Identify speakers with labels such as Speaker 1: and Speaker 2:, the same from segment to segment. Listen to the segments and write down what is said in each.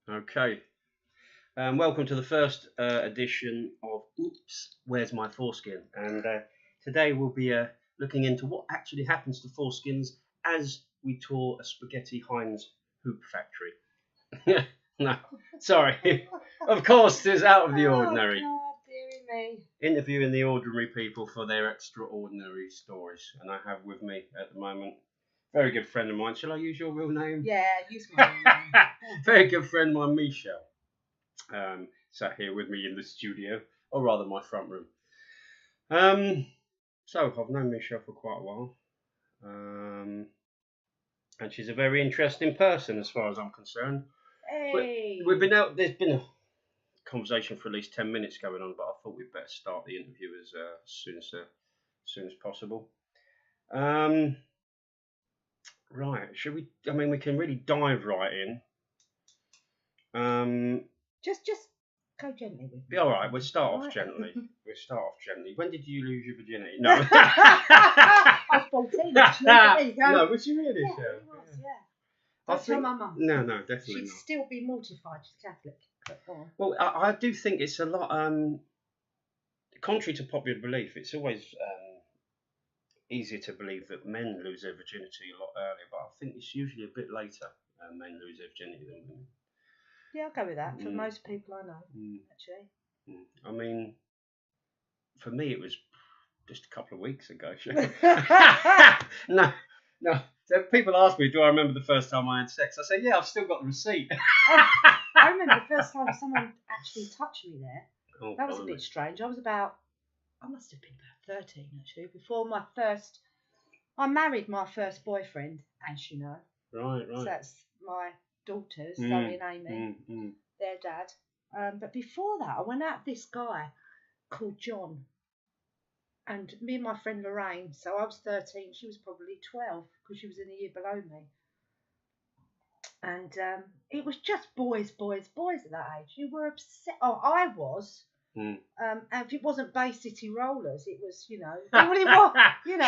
Speaker 1: Okay. Welcome to the first edition of Oops, Where's My Foreskin? And today we'll be looking into what actually happens to foreskins as we tour a Spaghetti Heinz hoop factory. No, sorry. Of course, it's out of the ordinary.
Speaker 2: Oh, God, dearie me.
Speaker 1: Interviewing the ordinary people for their extraordinary stories. And I have with me at the moment a very good friend of mine. Shall I use your real name?
Speaker 2: Yeah, use my own name.
Speaker 1: Very good friend of mine, Michelle. Sat here with me in the studio, or rather my front room. So I've known Michelle for quite a while, and she's a very interesting person as far as I'm concerned.
Speaker 2: Hey.
Speaker 1: We've been out. There's been a conversation for at least 10 minutes going on, but I thought we'd better start the interview as soon as possible. Right, should we? I mean, we can really dive right in.
Speaker 2: Just go gently with me.
Speaker 1: All right, we'll start off
Speaker 2: Right.
Speaker 1: gently. When did you lose your virginity? No.
Speaker 2: I was 14 actually, but there you go.
Speaker 1: No, was you really?
Speaker 2: Yeah,
Speaker 1: Michelle?
Speaker 2: it was, yeah.
Speaker 1: I
Speaker 2: Don't tell
Speaker 1: think-
Speaker 2: my mum.
Speaker 1: No, definitely
Speaker 2: She'd
Speaker 1: not.
Speaker 2: still be mortified. She's Catholic. But go on.
Speaker 1: Well, I do think it's a lot. Contrary to popular belief, it's always easier to believe that men lose their virginity a lot earlier, but I think it's usually a bit later men lose their virginity than women.
Speaker 2: Yeah, I'll go with that for
Speaker 1: Mm.
Speaker 2: most people I know, actually.
Speaker 1: I mean, for me, it was just a couple of weeks ago. No. So people ask me, do I remember the first time I had sex? I say, yeah, I've still got the receipt.
Speaker 2: I remember the first time someone actually touched me there.
Speaker 1: Oh,
Speaker 2: That was a
Speaker 1: blimey.
Speaker 2: bit strange. I must have been about 13 actually, before I married my first boyfriend, as you know.
Speaker 1: Right.
Speaker 2: So that's my daughters,
Speaker 1: Mm,
Speaker 2: Zoe and Amy,
Speaker 1: Mm.
Speaker 2: their dad. But before that, I went out with this guy called John. And me and my friend Lorraine, so I was 13, she was probably 12, because she was in a year below me. And it was just boys at that age. You were obsessed. Oh, I was.
Speaker 1: Mm.
Speaker 2: And if it wasn't Bay City Rollers, it was, well, it was,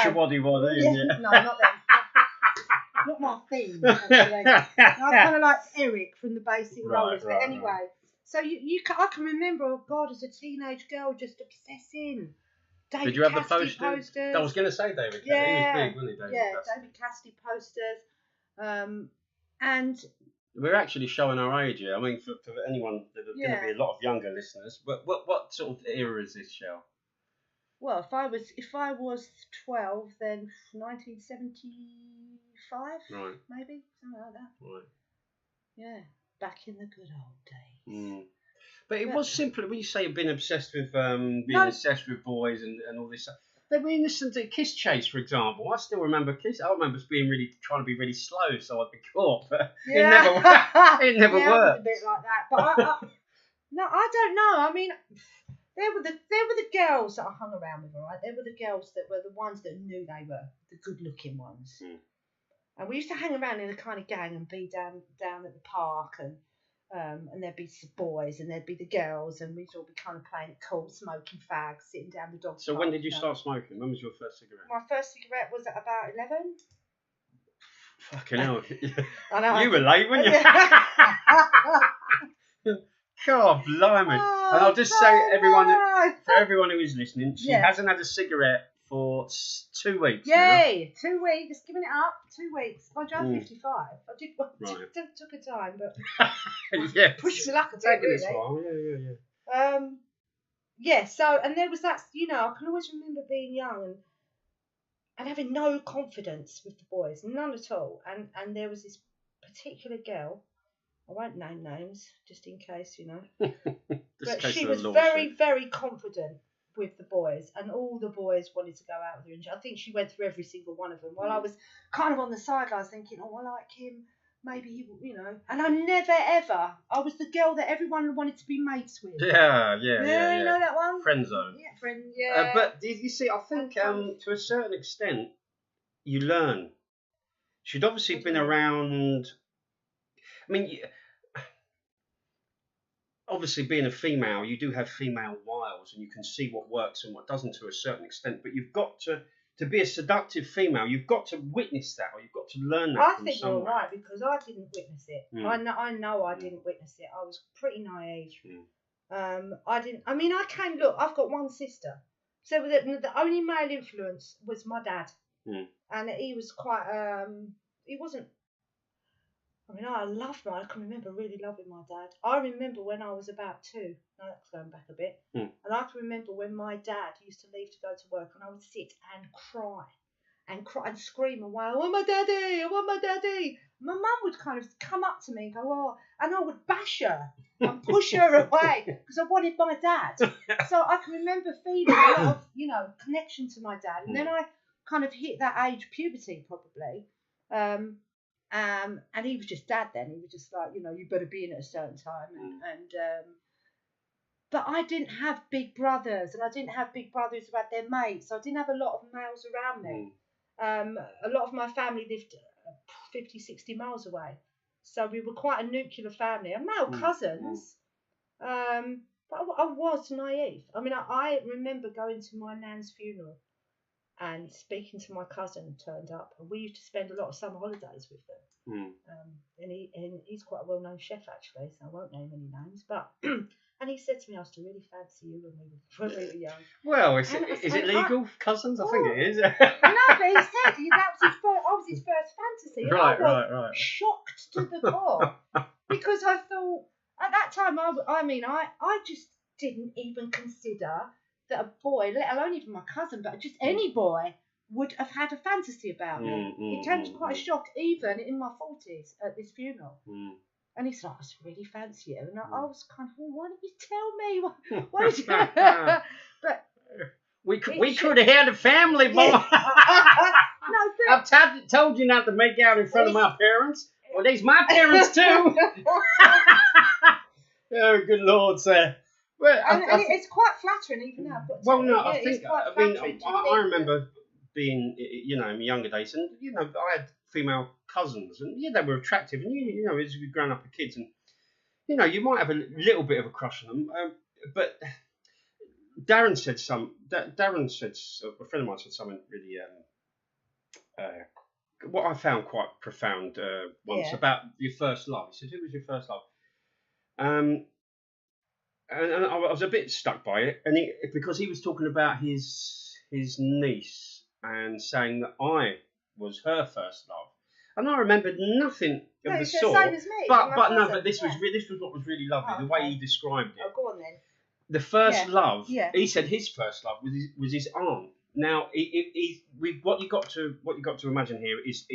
Speaker 1: Shabody wadi,
Speaker 2: yeah,
Speaker 1: isn't it?
Speaker 2: no, not them. Not my theme, actually. I kind of like Eric from the Bay City Rollers. But anyway, so I can remember, oh God, as a teenage girl, just obsessing. David
Speaker 1: Did you have the
Speaker 2: Cassidy
Speaker 1: posters? I was going to say David Cassidy.
Speaker 2: Yeah,
Speaker 1: He was big, wasn't he, David Cassidy?
Speaker 2: David Cassidy posters. And
Speaker 1: We're actually showing our age here. I mean, for anyone, there's going to be a lot of younger listeners. But what sort of era is this show?
Speaker 2: well, if I was 12, then 1975,
Speaker 1: Right.
Speaker 2: maybe something like that.
Speaker 1: Right.
Speaker 2: Yeah, back in the good old days.
Speaker 1: Mm. But it
Speaker 2: Yeah.
Speaker 1: was simply when you say you've been obsessed with
Speaker 2: No.
Speaker 1: obsessed with boys and all this stuff. They were innocent at Kiss Chase, for example. I still remember Kiss. I remember trying to be really slow so I'd be caught, but it never
Speaker 2: Yeah,
Speaker 1: worked.
Speaker 2: I was a bit like that, but no, I don't know. I mean, there were the girls that I hung around with, all right. There were the girls that were the ones that knew they were the good-looking ones, and we used to hang around in a kind of gang and be down at the park, and there'd be some boys and there'd be the girls, and we'd all be kind of playing it cool, smoking fags, sitting down the dog.
Speaker 1: So when did you start smoking? When was your first cigarette?
Speaker 2: My first cigarette was at about 11.
Speaker 1: Fucking hell.
Speaker 2: I know.
Speaker 1: You were late, weren't you? God, blimey. And I'll just say, for everyone who is listening, she hasn't had a cigarette for 2 weeks.
Speaker 2: Yay! 2 weeks, giving it up. 2 weeks. I drove 55. I did. Took a time, but
Speaker 1: Yeah.
Speaker 2: pushed me luck a bit.
Speaker 1: Taking
Speaker 2: Really.
Speaker 1: this while. Yeah.
Speaker 2: Yeah. So, and there was that. I can always remember being young and having no confidence with the boys, none at all. And there was this particular girl. I won't name names, just in case, But she was very, very confident with the boys, and all the boys wanted to go out with her. And I think she went through every single one of them. While I was kind of on the sidelines thinking, oh, I like him. Maybe he, And I never ever. I was the girl that everyone wanted to be mates with.
Speaker 1: Yeah.
Speaker 2: You know that one?
Speaker 1: Friend zone.
Speaker 2: Yeah, friend. Yeah.
Speaker 1: But you see, I think to a certain extent, you learn. She'd obviously been around. I mean, obviously being a female, you do have female wiles, and you can see what works and what doesn't to a certain extent. But you've got to to be a seductive female, you've got to witness that, or you've got to learn that
Speaker 2: I
Speaker 1: from
Speaker 2: think
Speaker 1: somewhere.
Speaker 2: you're right, because I didn't witness it. I know I didn't witness it. I was pretty naive. I didn't. I mean, I've got one sister, so the only male influence was my dad, and he was quite. He wasn't. I mean, I can remember really loving my dad. I remember when I was about 2. Now that's going back a bit. And I can remember when my dad used to leave to go to work, and I would sit and cry and scream and wail, "I want my daddy! I want my daddy!" My mum would kind of come up to me and go, "Oh," and I would bash her and push her away because I wanted my dad. So I can remember feeling a lot of, connection to my dad. And then I kind of hit that age, puberty probably. And he was just dad then. He was just like, you better be in at a certain time. But I didn't have big brothers, and I didn't have big brothers who had their mates. So I didn't have a lot of males around me. A lot of my family lived 50, 60 miles away. So we were quite a nuclear family. And male cousins. But I was naive. I mean, I remember going to my nan's funeral and speaking to my cousin turned up, and we used to spend a lot of summer holidays with them. And he's quite a well-known chef actually, so I won't name any names. But and he said to me, "I used to really fancy you when we were young."
Speaker 1: Well, is it legal, cousins? I think it is.
Speaker 2: No, but he said that was his first fantasy. And I was shocked to the core because I thought at that time, I just didn't even consider that a boy, let alone even my cousin, but just any boy would have had a fantasy about me. It came as quite a shock, even in my 40s at this funeral. And he said, "I just really fancy you." And I was kind of, "Well, why don't you tell me? Why did you?" But
Speaker 1: we could have had a family, boy. I've told you not to make out in front of my parents. Well, these my parents too. Oh, good Lord, sir. Well,
Speaker 2: it's quite flattering even now.
Speaker 1: I remember being, in my younger days, and I had female cousins, and they were attractive, and as we've grown up as kids, and you might have a little bit of a crush on them, but a friend of mine said something really, what I found quite profound once about your first love. He said, "Who was your first love?" And I was a bit stuck by it, and because he was talking about his niece and saying that I was her first love, and I remembered nothing of the sort.
Speaker 2: Same as me.
Speaker 1: But this was what was really lovely, the way he described it.
Speaker 2: Oh, go on then.
Speaker 1: The first love. He said his first love was his aunt. Now, what you got to imagine here is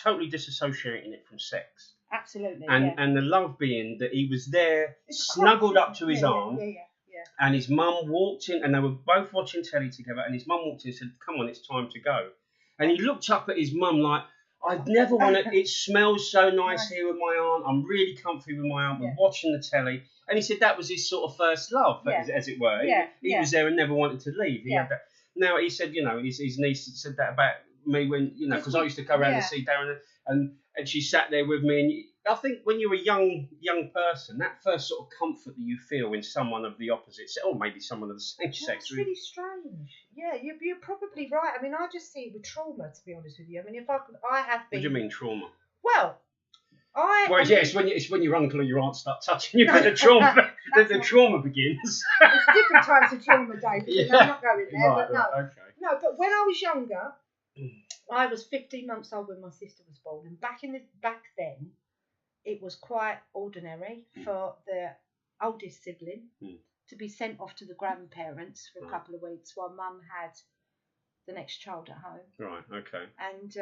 Speaker 1: totally disassociating it from sex.
Speaker 2: Absolutely.
Speaker 1: And the love being that he was there, snuggled up to his aunt, and his mum walked in, and they were both watching telly together, and his mum walked in and said, "Come on, it's time to go." And he looked up at his mum like, "I'd never want to, it smells so nice here with my aunt, I'm really comfy with my aunt, we're watching the telly." And he said that was his sort of first love, as it were. He was there and never wanted to leave. He had that. Now, he said, his niece said that about me when, because I used to go around and see Darren, and she sat there with me. And I think when you're a young person, that first sort of comfort that you feel in someone of the opposite sex, or maybe someone of the same sex.
Speaker 2: That's really strange. Yeah, you're probably right. I mean, I just see it with trauma, to be honest with you. I mean, I have been.
Speaker 1: What do you mean trauma?
Speaker 2: Well,
Speaker 1: it's when your uncle or your aunt start touching you that the trauma begins.
Speaker 2: It's different types of trauma, David. I'm not going there,
Speaker 1: right,
Speaker 2: but no.
Speaker 1: Right, okay.
Speaker 2: No, but when I was younger, I was 15 months old when my sister was born, and back then, it was quite ordinary for the oldest sibling to be sent off to the grandparents for a couple of weeks while Mum had the next child at home.
Speaker 1: Right. Okay.
Speaker 2: And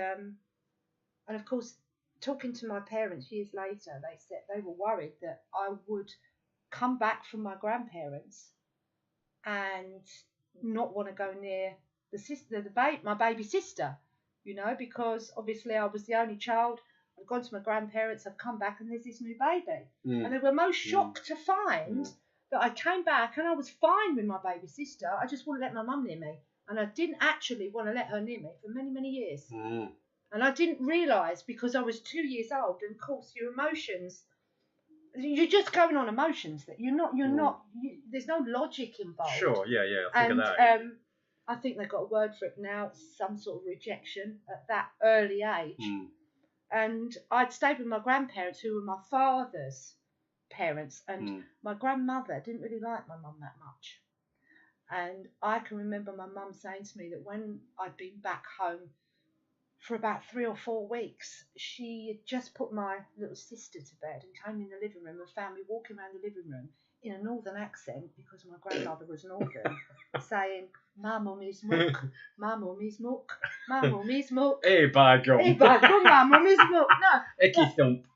Speaker 2: of course, talking to my parents years later, they said they were worried that I would come back from my grandparents and not want to go near my baby sister, because obviously I was the only child. I've gone to my grandparents, I've come back, and there's this new baby. And they were most shocked to find that I came back and I was fine with my baby sister. I just wouldn't let my mum near me. And I didn't actually want to let her near me for many, many years. And I didn't realise, because I was 2 years old, and of course your emotions, you're just going on emotions that you're not, there's no logic involved.
Speaker 1: Sure, yeah, I think of that.
Speaker 2: I think they've got a word for it now. It's some sort of rejection at that early age. And I'd stayed with my grandparents, who were my father's parents, and my grandmother didn't really like my mum that much. And I can remember my mum saying to me that when I'd been back home for about 3 or 4 weeks, she had just put my little sister to bed and came in the living room and found me walking around the living room in a northern accent, because my grandmother was northern, saying, "Ma mummy's muck, ma mummy's muck, ma mummy's muck.
Speaker 1: Hey, by God.
Speaker 2: Hey, by God, ma mummy's muck." No.
Speaker 1: Icky thump.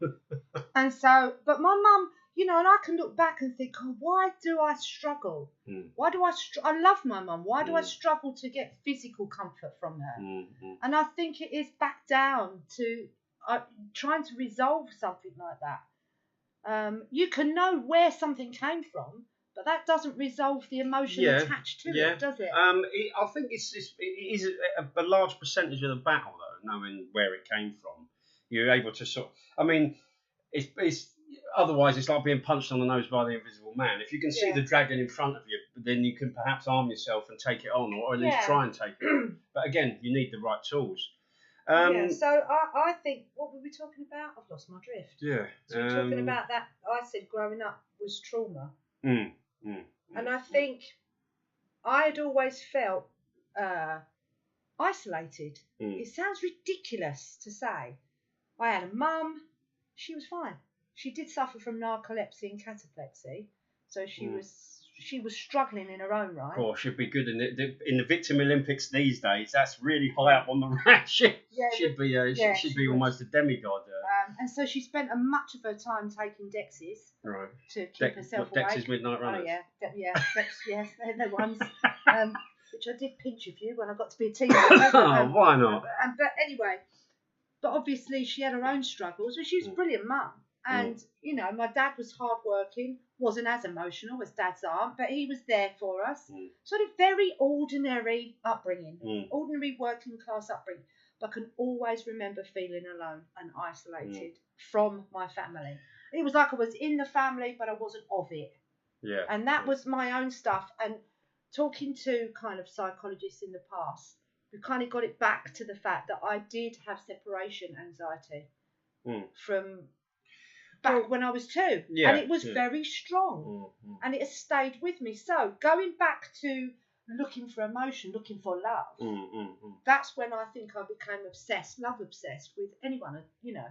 Speaker 2: And so, but my mum, you know, and I can look back and think, oh, why do I struggle? Why do I love my mum. Why do I struggle to get physical comfort from her? And I think it is back down to trying to resolve something like that. You can know where something came from, but that doesn't resolve the emotion attached to it, does it?
Speaker 1: I think it is a large percentage of the battle, though, knowing where it came from. You're able to sort. I mean, it's otherwise it's like being punched on the nose by the invisible man. If you can see the dragon in front of you, then you can perhaps arm yourself and take it on, or at least try and take it on. But again, you need the right tools.
Speaker 2: So I think, what were we talking about? I've lost my drift.
Speaker 1: Yeah.
Speaker 2: So we're talking about that. I said growing up was trauma. And I think I had always felt isolated. It sounds ridiculous to say. I had a mum. She was fine. She did suffer from narcolepsy and cataplexy, so she was struggling in her own right.
Speaker 1: Of course, she'd be good in the Victim Olympics these days. That's really high up on the rank. She'd be almost a demigod.
Speaker 2: And so she spent much of her time taking Dexys to keep herself awake.
Speaker 1: Dexys Midnight Runners.
Speaker 2: Oh yeah, yes, they're the ones. Which I did pinch a few when I got to be a teenager.
Speaker 1: Why not?
Speaker 2: But anyway, but obviously she had her own struggles. But she was a brilliant mum. And, you know, my dad was hardworking, wasn't as emotional as dads are, but he was there for us. Sort of very ordinary upbringing, ordinary working class upbringing. But I can always remember feeling alone and isolated from my family. It was like I was in the family, but I wasn't of it.
Speaker 1: Yeah.
Speaker 2: And that was my own stuff. And talking to kind of psychologists in the past, we kind of got it back to the fact that I did have separation anxiety from back when I was 2, and it was very strong, and it has stayed with me. So going back to looking for emotion, looking for love, that's when I think I became love obsessed with anyone, you know.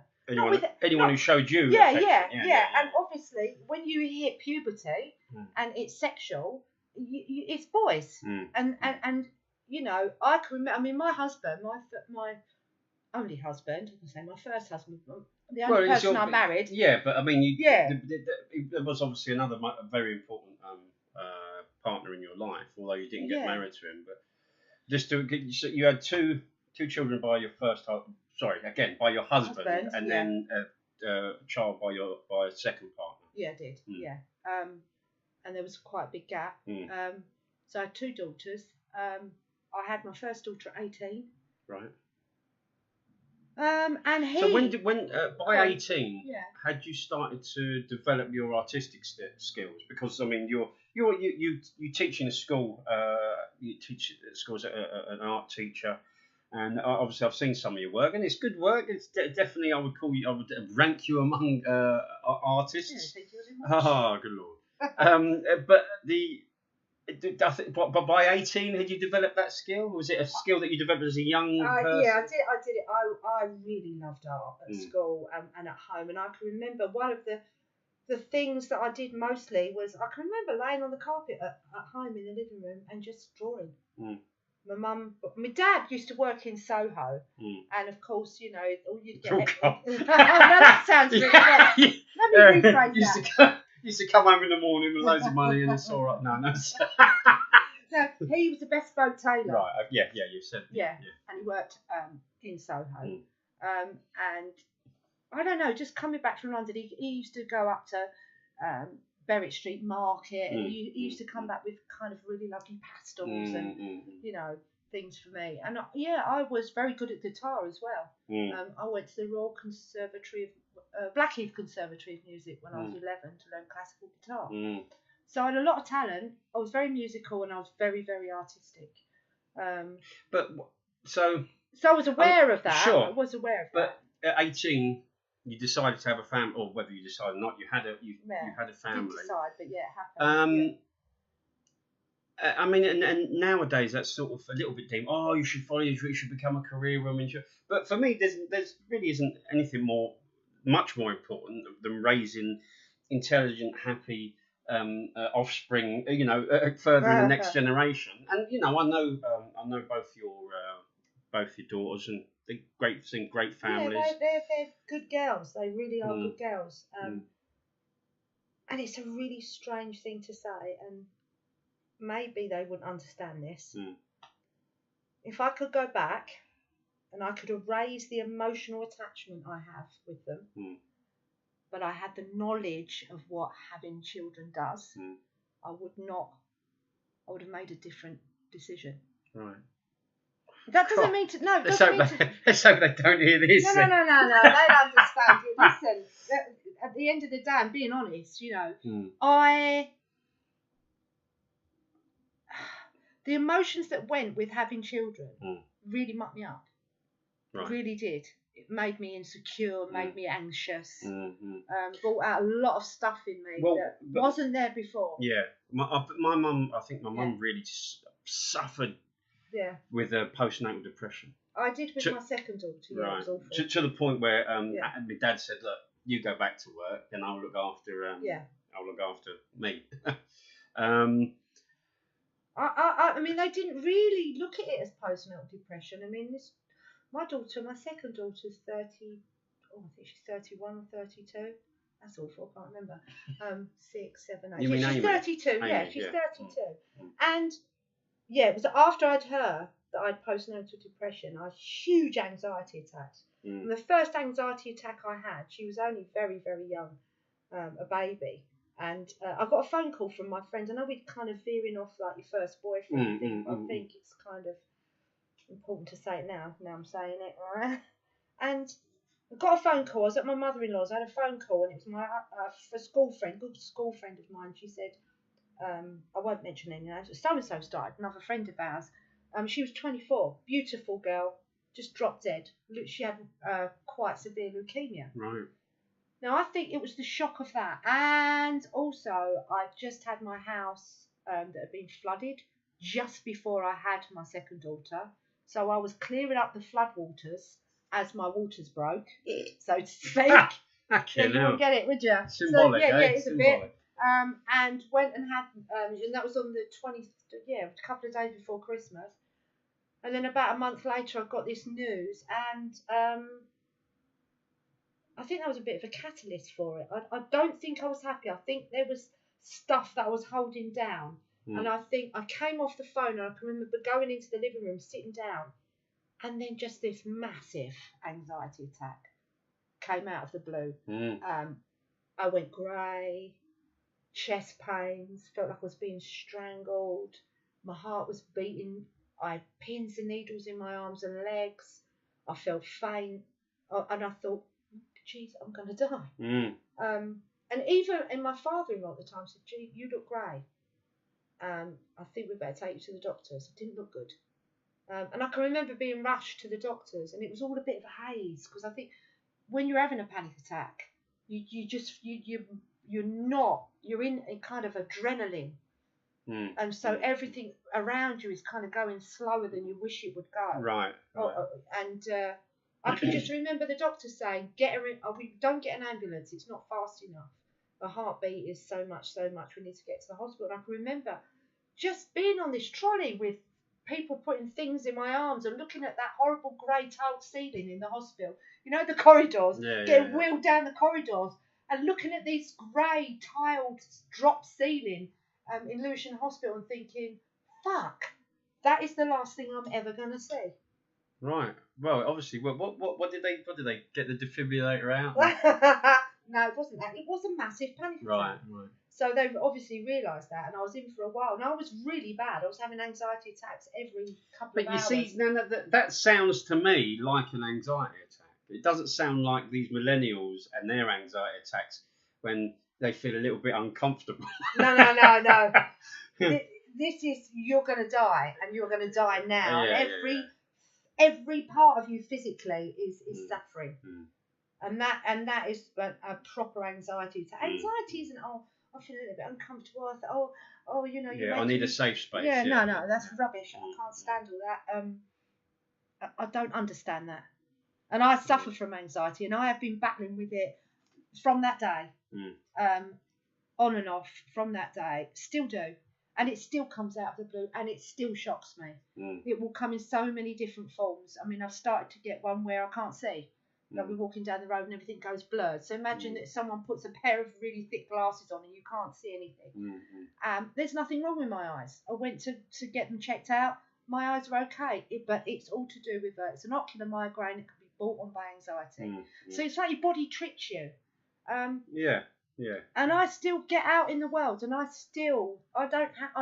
Speaker 1: Anyone who showed you.
Speaker 2: Yeah. And obviously, when you hit puberty and it's sexual, it's boys, and you know, I can remember. I mean, my husband, my only husband, I can say my first husband. The only person I married.
Speaker 1: Yeah, but I mean, there was obviously another very important partner in your life, although you didn't get married to him. But just you had two children by your first by your husband and then a child by a second partner.
Speaker 2: Yeah, I did. Yeah, and there was quite a big gap. So I had 2 daughters. I had my first daughter at 18.
Speaker 1: Right.
Speaker 2: And he.
Speaker 1: So when by 18, had you started to develop your artistic skills? Because I mean, you teach in a school. You teach at school as an art teacher, and obviously I've seen some of your work, and it's good work. It's definitely I would rank you among artists.
Speaker 2: Yeah, thank you very much.
Speaker 1: Oh, good lord. But but by 18, had you developed that skill? Was it a skill that you developed as a young person?
Speaker 2: Yeah, I did it. I really loved art at school and at home. And I can remember one of the things that I did mostly was I can remember laying on the carpet at home in the living room and just drawing. My dad used to work in Soho. And of course, you know, all you'd get... Oh, no, that sounds really Let me rephrase that.
Speaker 1: Used to come home in the morning with loads of money and it's all right. No.
Speaker 2: No, he was a bespoke tailor.
Speaker 1: Right, you said.
Speaker 2: Yeah, and he worked in Soho. And I don't know, just coming back from London, he used to go up to Berwick Street Market, and he used to come back with kind of really lovely pastels and, you know, things for me. And I was very good at guitar as well. I went to the Royal Conservatory of Blackheath Conservatory of Music when I was 11 to learn classical guitar. So I had a lot of talent. I was very musical and I was very, very artistic.
Speaker 1: But so
Speaker 2: I was aware of that.
Speaker 1: Sure.
Speaker 2: I was aware of
Speaker 1: but
Speaker 2: that.
Speaker 1: at 18, you decided to have a family, or whether you decided or not, you had a family.
Speaker 2: I didn't decide, but yeah, it happened.
Speaker 1: I mean, and nowadays that's sort of a little bit deemed. Oh, you should follow. You should become a career woman. But for me, there's really isn't anything much more important than raising intelligent, happy offspring. Further in the next generation. And I know both your daughters, and they're great families.
Speaker 2: Yeah, they're good girls. They really are good girls. And it's a really strange thing to say, and maybe they wouldn't understand this. If I could go back and I could erase the emotional attachment I have with them, but I had the knowledge of what having children does, I would have made a different decision.
Speaker 1: Right.
Speaker 2: That doesn't mean to. No,
Speaker 1: let's hope they don't hear this.
Speaker 2: No. They understand it. Listen, at the end of the day, I'm being honest. The emotions that went with having children really mucked me up. Right. It really did. It made me insecure, made me anxious, brought out a lot of stuff in me that wasn't there before.
Speaker 1: Yeah, my mum. I think my mum really suffered.
Speaker 2: Yeah.
Speaker 1: With postnatal depression.
Speaker 2: I did with my second daughter. Yeah, right. It was awful.
Speaker 1: To the point where my dad said, "Look, you go back to work, and I'll look after. I'll look after me."
Speaker 2: I mean, they didn't really look at it as postnatal depression. I mean, my second daughter's 30. Oh, I think she's 31 or 32. That's awful. I can't remember. 6, 7, 8.
Speaker 1: You mean
Speaker 2: she's
Speaker 1: Amy?
Speaker 2: 32.
Speaker 1: Amy,
Speaker 2: yeah, she's 32. And yeah, it was after I'd her that I had postnatal depression. I had huge anxiety attacks. And the first anxiety attack I had, she was only very, very young, a baby. And I got a phone call from my friend. I know we're kind of veering off like your first boyfriend thing, but I think it's kind of important to say it now. Now I'm saying it, right? And I got a phone call. I was at my mother-in-law's. I had a phone call, and it was my good school friend of mine. She said, I won't mention any names, but so-and-so started, another friend of ours. She was 24, beautiful girl, just dropped dead. She had quite severe leukemia.
Speaker 1: Right.
Speaker 2: Now, I think it was the shock of that. And also, I just had my house that had been flooded just before I had my second daughter. So I was clearing up the floodwaters as my waters broke, so to speak. You wouldn't get it, would you?
Speaker 1: Symbolic,
Speaker 2: so, yeah, it's
Speaker 1: symbolic.
Speaker 2: A bit. And went and had, and that was on the 20th, a couple of days before Christmas. And then about a month later, I got this news, and I think that was a bit of a catalyst for it. I don't think I was happy. I think there was stuff that I was holding down. And I think I came off the phone, and I can remember going into the living room, sitting down, and then just this massive anxiety attack came out of the blue. I went grey. Chest pains, felt like I was being strangled. My heart was beating. I had pins and needles in my arms and legs. I felt faint, and I thought, "Geez, I'm going to die." And even my father-in-law at the time said, "Gee, you look grey. I think we better take you to the doctors." It didn't look good. And I can remember being rushed to the doctors, and it was all a bit of a haze, because I think when you're having a panic attack, you're in a kind of adrenaline, and so everything around you is kind of going slower than you wish it would go.
Speaker 1: Right.
Speaker 2: And I can just remember the doctor saying, "Get her in. We don't get an ambulance. It's not fast enough. The heartbeat is so much. We need to get to the hospital." And I can remember just being on this trolley with people putting things in my arms and looking at that horrible grey tiled ceiling in the hospital. You know, the corridors, getting wheeled down the corridors, and looking at this grey tiled drop ceiling in Lewisham Hospital, and thinking, "Fuck, that is the last thing I'm ever going to see."
Speaker 1: Right. Well, obviously, what did they get the defibrillator out?
Speaker 2: No, it wasn't that. It was a massive panic attack.
Speaker 1: Right.
Speaker 2: So they've obviously realised that, and I was in for a while, and I was really bad. I was having anxiety attacks every couple of hours.
Speaker 1: But you see, now that sounds to me like an anxiety attack. It doesn't sound like these millennials and their anxiety attacks when they feel a little bit uncomfortable.
Speaker 2: No. this is, you're going to die, and you're going to die now.
Speaker 1: Yeah,
Speaker 2: and every part of you physically is suffering. And that is a proper anxiety. So anxiety isn't, I feel a little bit uncomfortable. I thought, you know,
Speaker 1: I need a safe space.
Speaker 2: Yeah, no, that's rubbish. I can't stand all that. I don't understand that. And I suffer from anxiety, and I have been battling with it from that day, on and off from that day. Still do. And it still comes out of the blue, and it still shocks me. It will come in so many different forms. I mean, I've started to get one where I can't see. Like we're walking down the road and everything goes blurred. So imagine that someone puts a pair of really thick glasses on and you can't see anything. There's nothing wrong with my eyes. I went to get them checked out. My eyes are okay, but it's all to do with it's an ocular migraine. It can be brought on by anxiety. So it's like your body tricks you. And I still get out in the world, and I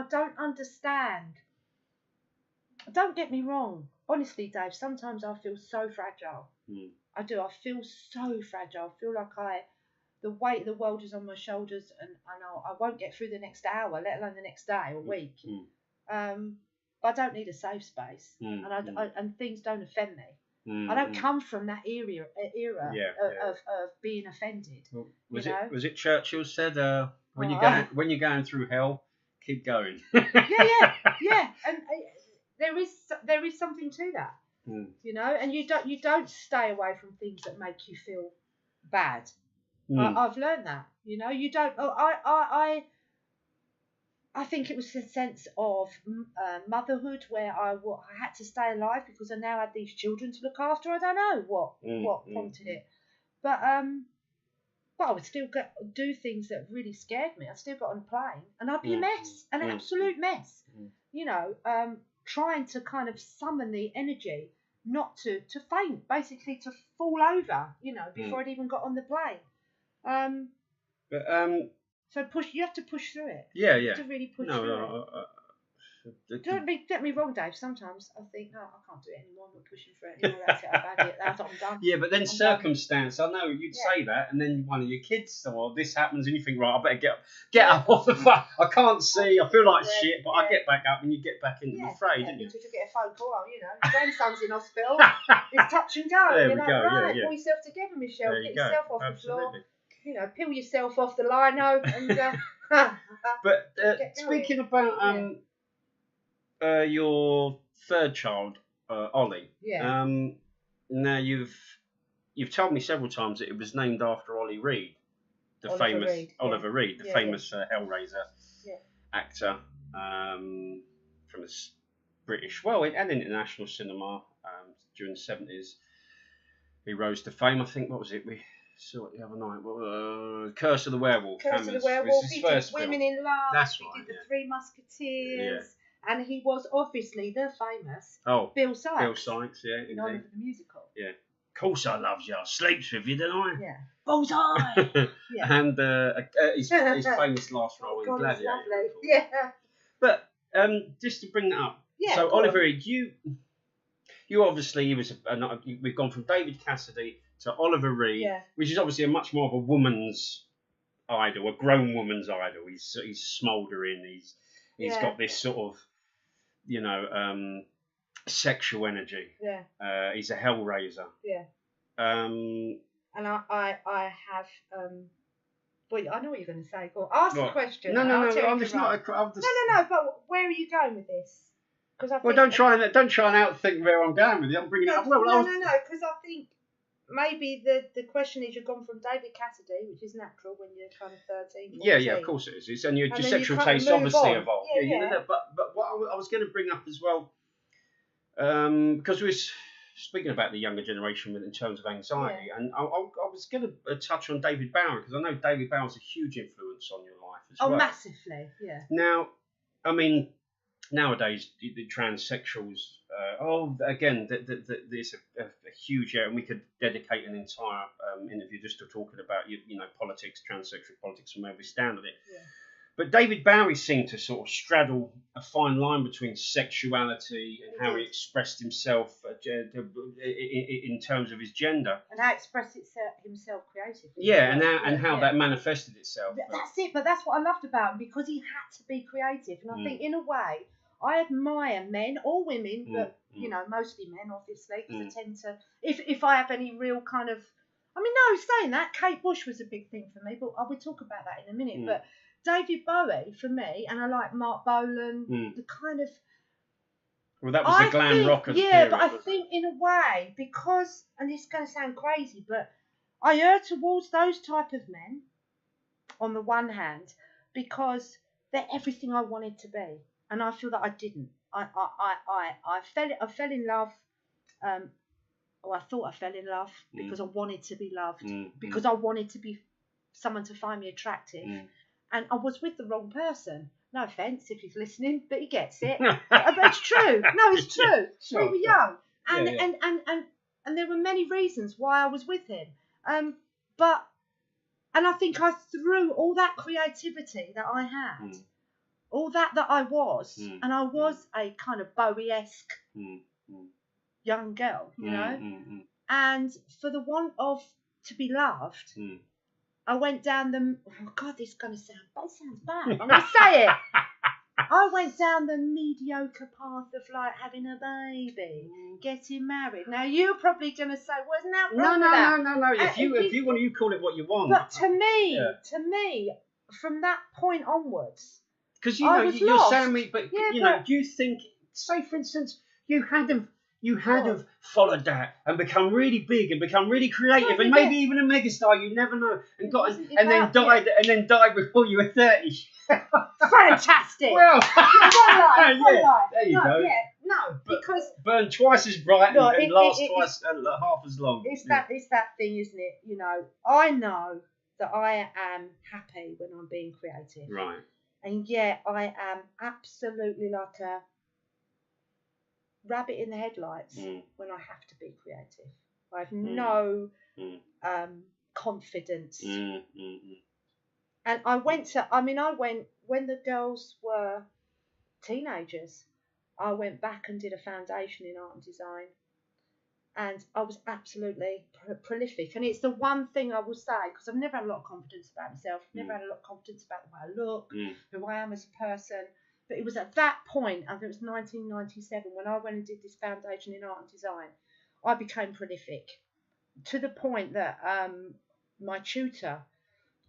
Speaker 2: don't understand. Don't get me wrong. Honestly, Dave, sometimes I feel so fragile. I do. I feel so fragile. I feel like the weight of the world is on my shoulders, and I won't get through the next hour, let alone the next day or week. But I don't need a safe space, and things don't offend me. I don't come from that era of being offended.
Speaker 1: Well, was it Churchill said, when you're going through hell, keep going.
Speaker 2: yeah, and there is something to that. You know, and you don't stay away from things that make you feel bad. I've learned that. You know, you don't. I think it was a sense of motherhood where I had to stay alive because I now had these children to look after. I don't know what prompted it, but I would still do things that really scared me. I still got on a plane, and I'd be a mess, an absolute mess. You know, trying to kind of summon the energy not to faint, basically to fall over, you know, before I'd even got on the plane. So you have to push through it. Yeah. You have to really push through it. Don't get me wrong, Dave. Sometimes I think, no, I can't do it anymore. I'm not pushing through it anymore. That's it. I've had it. That's what I'm done.
Speaker 1: Yeah, but then circumstance. I know you'd say that, and then one of your kids or this happens, and you think, right, I better get up off the phone. I can't see. I feel like shit, but I get back up, and you get back into the fray, don't you?
Speaker 2: To get a phone call. You know, your grandson's in hospital. It's touch and go.
Speaker 1: There
Speaker 2: you
Speaker 1: we
Speaker 2: know,
Speaker 1: go.
Speaker 2: Right,
Speaker 1: Yeah.
Speaker 2: pull yourself together, Michelle.
Speaker 1: There
Speaker 2: Get
Speaker 1: you
Speaker 2: yourself
Speaker 1: go.
Speaker 2: off
Speaker 1: Absolutely.
Speaker 2: the floor. You know, peel yourself off the lino and.
Speaker 1: But speaking about your third child, Ollie.
Speaker 2: Yeah.
Speaker 1: Now you've told me several times that it was named after Ollie Reed, Oliver Reed, the famous Hellraiser actor from the British, and international cinema during the 70s. He rose to fame. I think, what was it? We saw it the other night. Curse of the Werewolf.
Speaker 2: Curse of the Werewolf. He did Women in Love.
Speaker 1: That's
Speaker 2: right.
Speaker 1: He
Speaker 2: did the Three Musketeers. And he was obviously the famous Bill Sykes.
Speaker 1: Bill Sykes, yeah,
Speaker 2: in honour of the musical.
Speaker 1: Yeah. Of course I loves you. I sleeps with you, don't I?
Speaker 2: Yeah. Bullseye!
Speaker 1: And his famous last role in Gladiator.
Speaker 2: Lovely. Yeah.
Speaker 1: But just to bring that up. So Oliver Reed, you obviously, we've gone from David Cassidy to Oliver Reed, which is obviously a much more of a woman's idol, a grown woman's idol. He's smouldering. He's got this sort of, you know, sexual energy. Yeah. He's a hellraiser.
Speaker 2: Yeah. And I have. Well, I know what you're going to say. Go on. Ask the question.
Speaker 1: No. I'm just not.
Speaker 2: No. But where are you going with this?
Speaker 1: Well, don't try and outthink where I'm going with it. I'm bringing it up.
Speaker 2: No. Because I think maybe the question is you've gone from David Cassidy, which is natural when you're kind of 13. 14.
Speaker 1: Yeah, of course it is. And your sexual taste obviously evolved. But what I was going to bring up as well, because we were speaking about the younger generation in terms of anxiety, and I was going to touch on David Bowie, because I know David Bowie's a huge influence on your life as well.
Speaker 2: Oh, massively, yeah.
Speaker 1: Now, I mean, nowadays the transsexuals, there's a huge area, and we could dedicate an entire interview just to talking about you know politics, transsexual politics, and where we stand on it. But David Bowie seemed to sort of straddle a fine line between sexuality and how he expressed himself in terms of his gender.
Speaker 2: And how he expressed himself creatively.
Speaker 1: Yeah, and how that manifested itself.
Speaker 2: That's it, but that's what I loved about him, because he had to be creative. And I think, in a way, I admire men or women, but, you know, mostly men, obviously, because I tend to, if I have any real kind of, I mean, no, saying that, Kate Bush was a big thing for me, but I will talk about that in a minute. But David Bowie, for me, and I like Mark Bolan, the kind of...
Speaker 1: Well, that was the glam rock of the
Speaker 2: period,
Speaker 1: period.
Speaker 2: But I think, in a way, because, and this is going to sound crazy, but I err towards those type of men, on the one hand, because they're everything I wanted to be. And I feel that I didn't. I fell in love. I thought I fell in love because I wanted to be loved, because I wanted to be someone to find me attractive, and I was with the wrong person. No offence if he's listening, but he gets it. But it's true. No, it's true.
Speaker 1: Sure.
Speaker 2: We were young, and there were many reasons why I was with him. And I think I threw all that creativity that I had. All that I was, and I was a kind of Bowie-esque young girl, you know. And for the want of to be loved, I went down the. Oh God, this is going to sound. That sounds bad. I'm going to say it. I went down the mediocre path of like having a baby, getting married. Now you're probably going to say, "Wasn't that wrong?"
Speaker 1: No. If you want, you call it what you want.
Speaker 2: But to me, from that point onwards.
Speaker 1: Because you're saying me, but do you think, say for instance, you had have followed that and become really big and become really creative and maybe even a megastar, you never know, and then died before you were 30.
Speaker 2: Fantastic.
Speaker 1: Well,
Speaker 2: one life.
Speaker 1: There you go.
Speaker 2: Yeah, no, because
Speaker 1: burn twice as bright and last twice half as long.
Speaker 2: It's that thing, isn't it? You know, I know that I am happy when I'm being creative.
Speaker 1: Right.
Speaker 2: And yet I am absolutely like a rabbit in the headlights when I have to be creative. I have no confidence. And I went when the girls were teenagers, I went back and did a foundation in art and design. And I was absolutely prolific. And it's the one thing I will say, because I've never had a lot of confidence about myself, never had a lot of confidence about the way I look, who I am as a person. But it was at that point, I think it was 1997, when I went and did this foundation in art and design, I became prolific. To the point that my tutor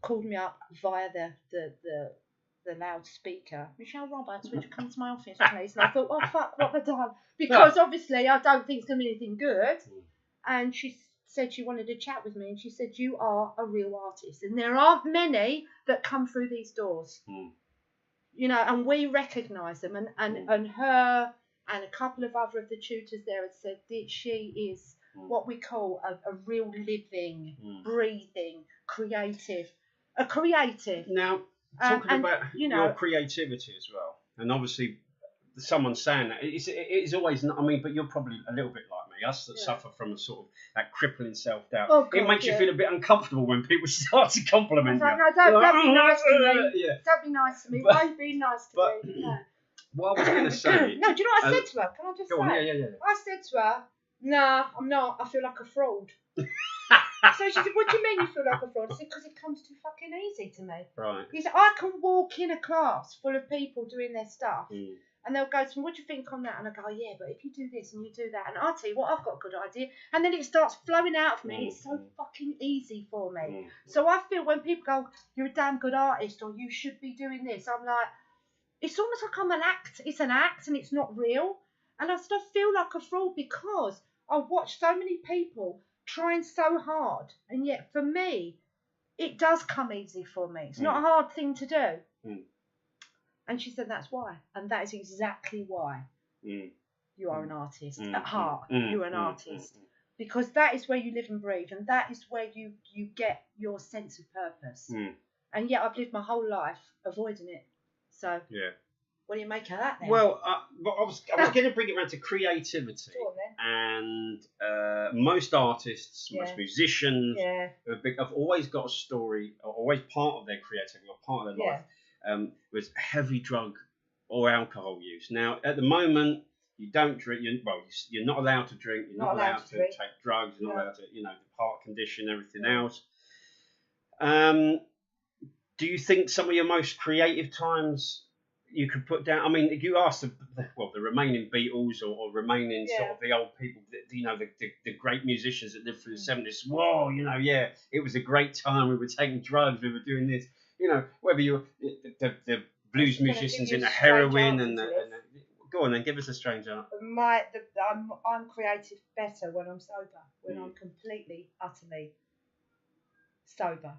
Speaker 2: called me up via the loudspeaker. Michelle Roberts, would you come to my office, please? And I thought, oh, fuck, what have I done? Because obviously I don't think it's going to be anything good. And she said she wanted to chat with me. And she said, you are a real artist. And there aren't many that come through these doors. You know, and we recognise them. And her and a couple of other of the tutors there had said that she is what we call a real living, breathing, a creative.
Speaker 1: Now, talking about your creativity as well, and obviously someone saying that, it is always, I mean, but you're probably a little bit like me, us that suffer from a sort of that crippling self-doubt.
Speaker 2: Oh, God,
Speaker 1: it makes you feel a bit uncomfortable when people start to compliment you.
Speaker 2: No, don't be nice to me. Don't be nice to me. Why are you being nice to me? No.
Speaker 1: What I was going to say...
Speaker 2: No, do you know what I said to her? Can I just say?
Speaker 1: Yeah.
Speaker 2: I said to her, nah, I'm not. I feel like a fraud. So she said, what do you mean you feel like a fraud? I said, because it comes too fucking easy to me.
Speaker 1: Right.
Speaker 2: He said, I can walk in a class full of people doing their stuff, and they'll go to me, what do you think on that? And I go, oh, yeah, but if you do this and you do that, and I'll tell you what, I've got a good idea. And then it starts flowing out of me. It's so fucking easy for me. So I feel when people go, you're a damn good artist, or you should be doing this, I'm like, it's almost like I'm an act. It's an act and it's not real. And I still feel like a fraud because I watch so many people trying so hard, and yet for me it does come easy for me. It's not a hard thing to do. And she said that's why, and that is exactly why you are an artist at heart. You're an artist because that is where you live and breathe, and that is where you get your sense of purpose. And yet I've lived my whole life avoiding it. So what do you make of that then?
Speaker 1: Well, I was going to bring it around to creativity.
Speaker 2: Go on, then.
Speaker 1: And most artists, most musicians have always got a story, or always part of their creativity, or part of their life. was heavy drug or alcohol use. Now, at the moment, you don't drink. You're not allowed to drink. You're not allowed to take drugs. You're not allowed to, the heart condition, everything else. Do you think some of your most creative times you could put down? I mean, if you ask the remaining Beatles or remaining sort of the old people, the great musicians that lived through the 70s, whoa, it was a great time. We were taking drugs. We were doing this. Whether you're the blues musicians into heroin and go on then, give us a strange answer.
Speaker 2: I'm creative better when I'm sober, when I'm completely, utterly sober.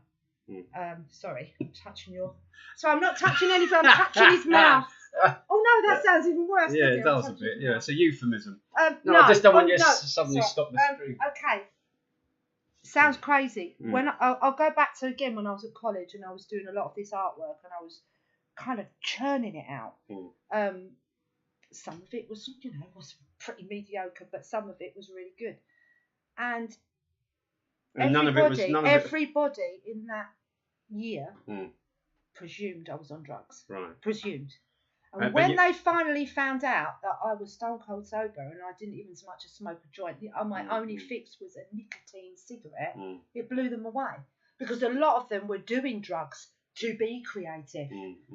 Speaker 2: Sorry, I'm touching your. So I'm not touching anything. I'm touching his mouth. Oh no, that sounds even worse.
Speaker 1: Yeah, it does a bit. Yeah, it's a euphemism.
Speaker 2: No,
Speaker 1: I just don't want you to suddenly stop the stream.
Speaker 2: Okay. Sounds crazy. When I'll go back to again when I was at college and I was doing a lot of this artwork and I was kind of churning it out. Some of it was, was pretty mediocre, but some of it was really good. And everybody in that year presumed I was on drugs.
Speaker 1: Right.
Speaker 2: Presumed. And when they finally found out that I was stone cold sober and I didn't even so much as smoke a joint, my only fix was a nicotine cigarette, it blew them away. Because a lot of them were doing drugs to be creative.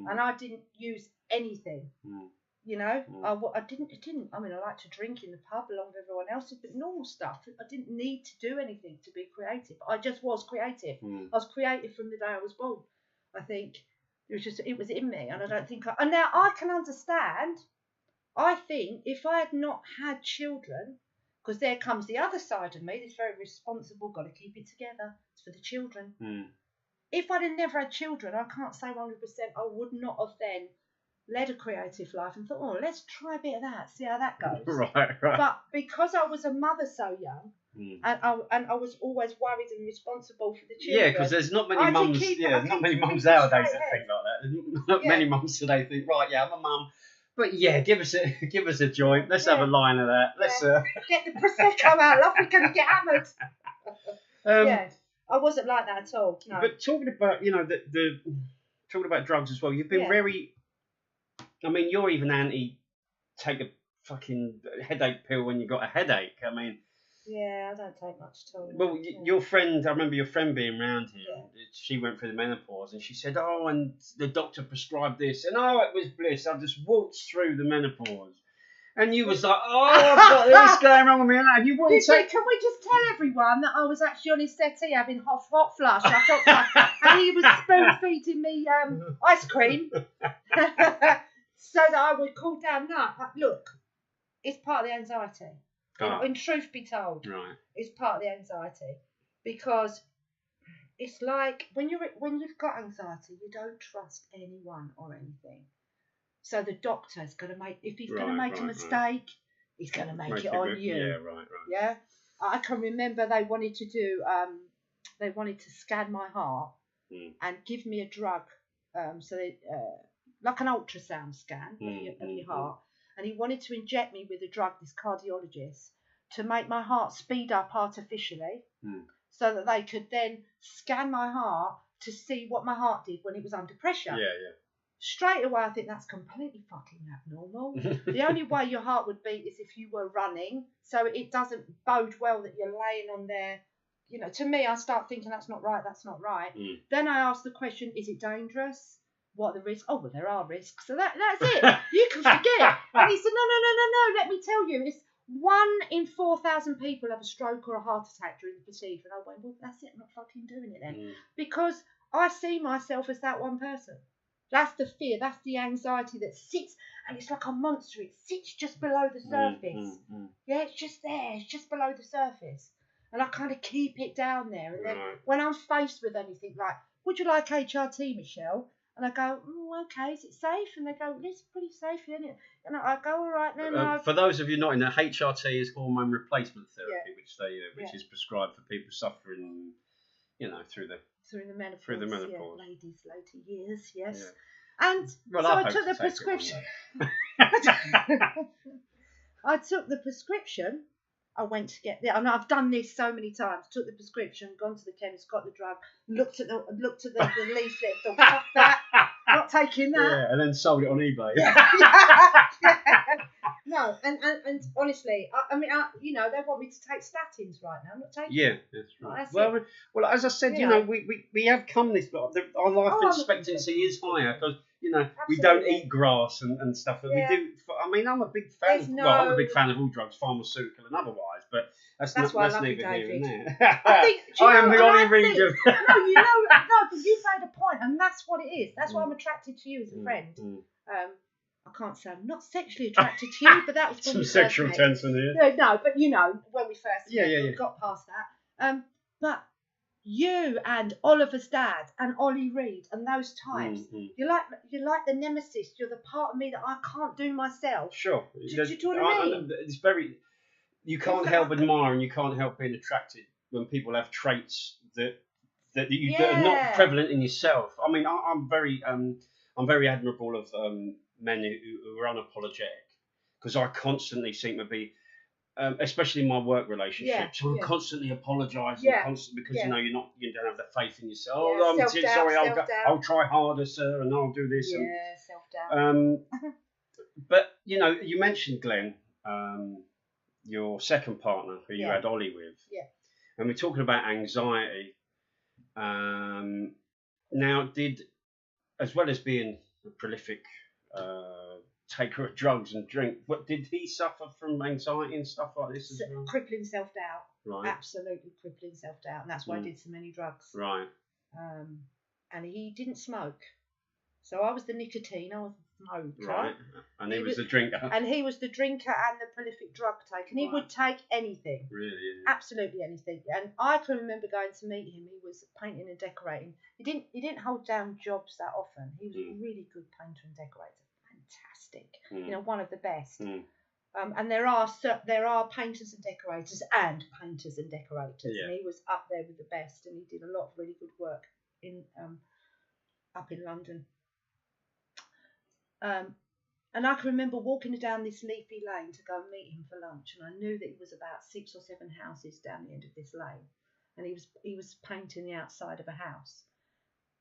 Speaker 2: And I didn't use anything. I didn't. I mean, I like to drink in the pub along with everyone else, but normal stuff. I didn't need to do anything to be creative. I just was creative. I was creative from the day I was born. I think it was in me, and I don't think. And now I can understand. I think if I had not had children, because there comes the other side of me, this very responsible, got to keep it together. It's for the children. If I'd have never had children, I can't say 100% I would not have then led a creative life and thought, let's try a bit of that, see how that goes.
Speaker 1: Right.
Speaker 2: But because I was a mother so young, and I was always worried and responsible for the children.
Speaker 1: Yeah, because there's not many mums. Not many mums nowadays that think like that. Not many mums today think, right, I'm a mum, but give us a joint. Let's have a line of that. Let's
Speaker 2: get the prosecco out. Love, we're gonna get hammered. I wasn't like that at all. No.
Speaker 1: But talking about talking about drugs as well, you've been very. I mean, you're even anti take a fucking headache pill when you got a headache. I mean.
Speaker 2: Yeah, I don't take much at all.
Speaker 1: Well, your friend, I remember your friend being round here. Yeah. She went through the menopause and she said, and the doctor prescribed this. And it was bliss. I just waltzed through the menopause. And you was like, I've got this going wrong with me. And you wouldn't take...
Speaker 2: Can we just tell everyone that I was actually on his settee having hot flush? And he was spoon feeding me ice cream so that I would cool down. No, look, it's part of the anxiety. In truth be told, it's part of the anxiety, because it's like when you've got anxiety, you don't trust anyone or anything. So the doctor's going to if he's going to make a mistake, he's going to make it on you.
Speaker 1: Yeah, right.
Speaker 2: Yeah, I can remember they wanted to scan my heart and give me a drug, so they, like an ultrasound scan of your heart. And he wanted to inject me with a drug, this cardiologist, to make my heart speed up artificially so that they could then scan my heart to see what my heart did when it was under pressure.
Speaker 1: Yeah.
Speaker 2: Straight away, I think that's completely fucking abnormal. The only way your heart would beat is if you were running. So it doesn't bode well that you're laying on there. To me, I start thinking that's not right. Then I ask the question, is it dangerous? What are the risks? Oh, well, there are risks. So that's it. You can forget. And he said, no, let me tell you. It's 1 in 4,000 people have a stroke or a heart attack during the procedure. And I went, well, that's it. I'm not fucking doing it then. Because I see myself as that one person. That's the fear. That's the anxiety that sits, and it's like a monster. It sits just below the surface. Yeah, it's just there. It's just below the surface. And I kind of keep it down there. And then when I'm faced with anything like, would you like HRT, Michelle? And I go, okay, is it safe? And they go, it's pretty safe, isn't it? And I go, all right, then.
Speaker 1: For those of you not in there, HRT is hormone replacement therapy, which is prescribed for people suffering, through the menopause.
Speaker 2: Yeah, ladies, later years, yes. Yeah. And so I took the prescription. I took the prescription. I went to get and I've done this so many times. Took the prescription, gone to the chemist, got the drug, looked at the leaflet, thought, fuck that, not not taking that.
Speaker 1: Yeah, and then sold it on eBay.
Speaker 2: No, and honestly, I mean, you know, they want me to take statins right now. I'm not taking.
Speaker 1: Yeah, that's right.
Speaker 2: That's
Speaker 1: well, as I said, you know, we have come this. Our life expectancy is higher because you know we don't eat grass and stuff. But we do. I mean, I'm a big fan. I'm a big fan of all drugs, pharmaceutical and otherwise. But that's neither here and there.
Speaker 2: I think
Speaker 1: I am the Ollie Reed of.
Speaker 2: No, you know, no, but you've made a point, and that's what it is. That's why I'm attracted to you as a friend. I can't say I'm not sexually attracted to you, but that was when
Speaker 1: some sexual tension here.
Speaker 2: No, but you know, when we first we got past that. But you and Oliver's dad and Ollie Reed and those types, you're like the nemesis. You're the part of me that I can't do myself.
Speaker 1: Sure.
Speaker 2: Do you know what I mean?
Speaker 1: It's very. You can't help admire and you can't help being attracted when people have traits that are not prevalent in yourself. I mean, I'm very admirable of men who are unapologetic because I constantly seem to be, especially in my work relationships, I'm constantly apologising, constantly because you know you don't have the faith in yourself. Oh, I'm sorry, I'll try harder, sir, and I'll do this.
Speaker 2: Yeah, self-doubt.
Speaker 1: But you know, you mentioned Glenn, your second partner who you had Ollie with.
Speaker 2: Yeah.
Speaker 1: And we're talking about anxiety. Now, as well as being a prolific taker of drugs and drink, did he suffer from anxiety and stuff like this as well?
Speaker 2: Crippling self-doubt.
Speaker 1: Right.
Speaker 2: Absolutely crippling self-doubt. And that's why I did so many drugs.
Speaker 1: Right.
Speaker 2: And he didn't smoke. So I was the nicotine, I was the smoker.
Speaker 1: Right. And he was the drinker.
Speaker 2: And he was the drinker and the prolific drug taker. And he would take anything.
Speaker 1: Really?
Speaker 2: Absolutely anything. And I can remember going to meet him. He was painting and decorating. He didn't hold down jobs that often. He was a really good painter and decorator. Fantastic. You know, one of the best. And there are painters and decorators and painters and decorators.
Speaker 1: Yeah.
Speaker 2: And he was up there with the best. And he did a lot of really good work up in London. And I can remember walking down this leafy lane to go and meet him for lunch, and I knew that he was about 6 or 7 houses down the end of this lane, and he was painting the outside of a house.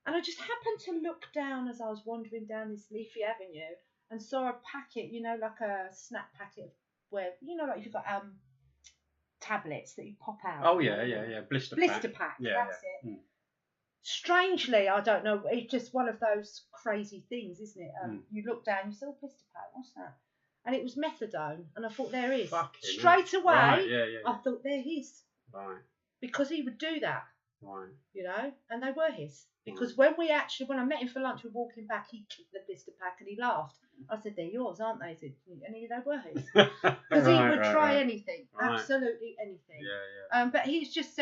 Speaker 2: And I just happened to look down as I was wandering down this leafy avenue and saw a packet, you know, like a snap packet where, you know, like you've got tablets that you pop out.
Speaker 1: Oh yeah, blister
Speaker 2: pack.
Speaker 1: Yeah,
Speaker 2: that's it. Strangely, I don't know, it's just one of those crazy things, isn't it? You look down, you say, oh, blister pack, what's that? And it was methadone, and I thought, there is. Straight away, I thought, there he is.
Speaker 1: Right.
Speaker 2: Because he would do that.
Speaker 1: Right.
Speaker 2: You know, and they were his. Because when I met him for lunch, we were walking back, he kicked the blister pack and he laughed. I said, they're yours, aren't they? And they were his. Because he would try anything, absolutely anything.
Speaker 1: Yeah.
Speaker 2: But he's just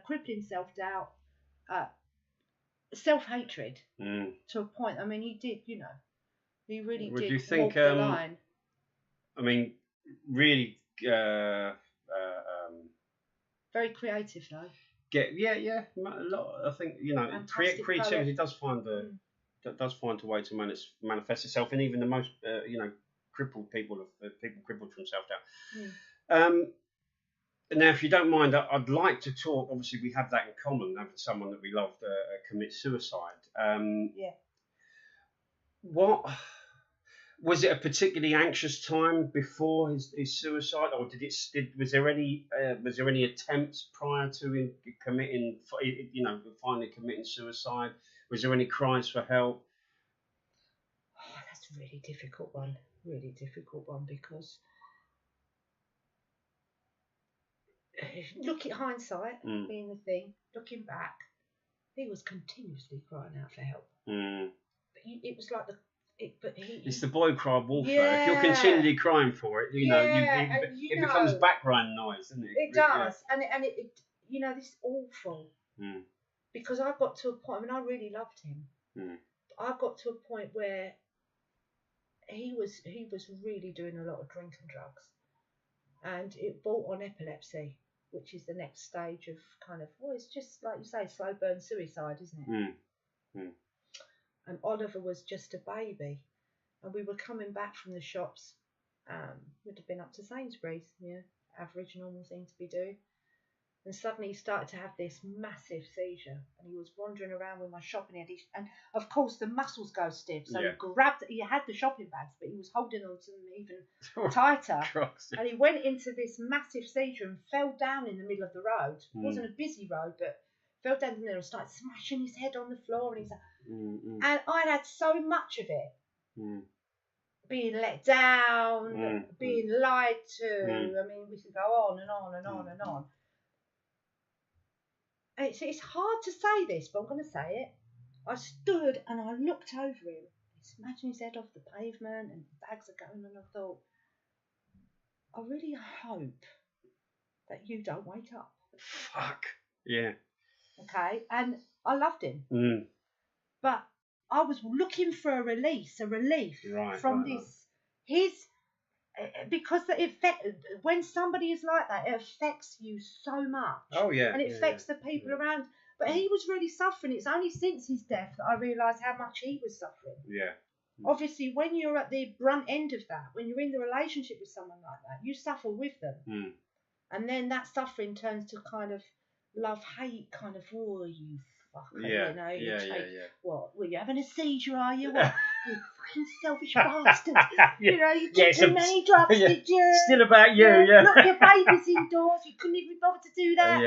Speaker 2: crippling self-doubt, self-hatred to a point. I mean, he did, you know, he really did
Speaker 1: you think,
Speaker 2: walk the line.
Speaker 1: I mean, really,
Speaker 2: very creative though.
Speaker 1: A lot. I think, you know, creativity does find a way to manifest itself in even the most, you know, crippled people crippled from self-doubt. Now, if you don't mind, I'd like to talk. Obviously, we have that in common, having someone that we love commit suicide. What was it? A particularly anxious time before his suicide, or was there any attempts prior to him committing? You know, finally committing suicide. Was there any cries for help?
Speaker 2: Oh, that's a really difficult one. Really difficult one because. Look at hindsight being the thing. Looking back, he was continuously crying out for help. But it was like it's the
Speaker 1: boy cry wolf. Yeah. If you're continually crying for it, it becomes background noise, doesn't it?
Speaker 2: It does, and it you know, this is awful. Because I got to a point. I mean, I really loved him. I got to a point where he was really doing a lot of drink and drugs, and it brought on epilepsy, which is the next stage of kind of, well, it's just like you say, slow burn suicide, isn't it? And Oliver was just a baby, and we were coming back from the shops. We'd have been up to Sainsbury's, average normal thing to be doing. And suddenly he started to have this massive seizure, and he was wandering around with my shopping head. And of course, the muscles go stiff, so he had the shopping bags, but he was holding on to them even tighter. And he went into this massive seizure and fell down in the middle of the road. It wasn't a busy road, but fell down in there and started smashing his head on the floor. And he's like, and I'd had so much of it. Being let down, being lied to. I mean, we could go on and on and on and on. It's hard to say this, but I'm going to say it. I stood and I looked over him. He's smashing his head off the pavement and the bags are going, and I thought, I really hope that you don't wake up.
Speaker 1: Fuck. Yeah.
Speaker 2: Okay, and I loved him. But I was looking for a relief from this. Because when somebody is like that, it affects you so much.
Speaker 1: Oh yeah.
Speaker 2: And it affects the people around. But he was really suffering. It's only since his death that I realised how much he was suffering.
Speaker 1: Yeah.
Speaker 2: Obviously, when you're at the brunt end of that, when you're in the relationship with someone like that, you suffer with them. And then that suffering turns to kind of love-hate, kind of, oh, you fucker, what? Well, you're having a seizure, are you? What? You fucking selfish bastard. You know, you took too many drugs, did you?
Speaker 1: Still about you,
Speaker 2: Look, your baby's indoors, you couldn't even bother to do that.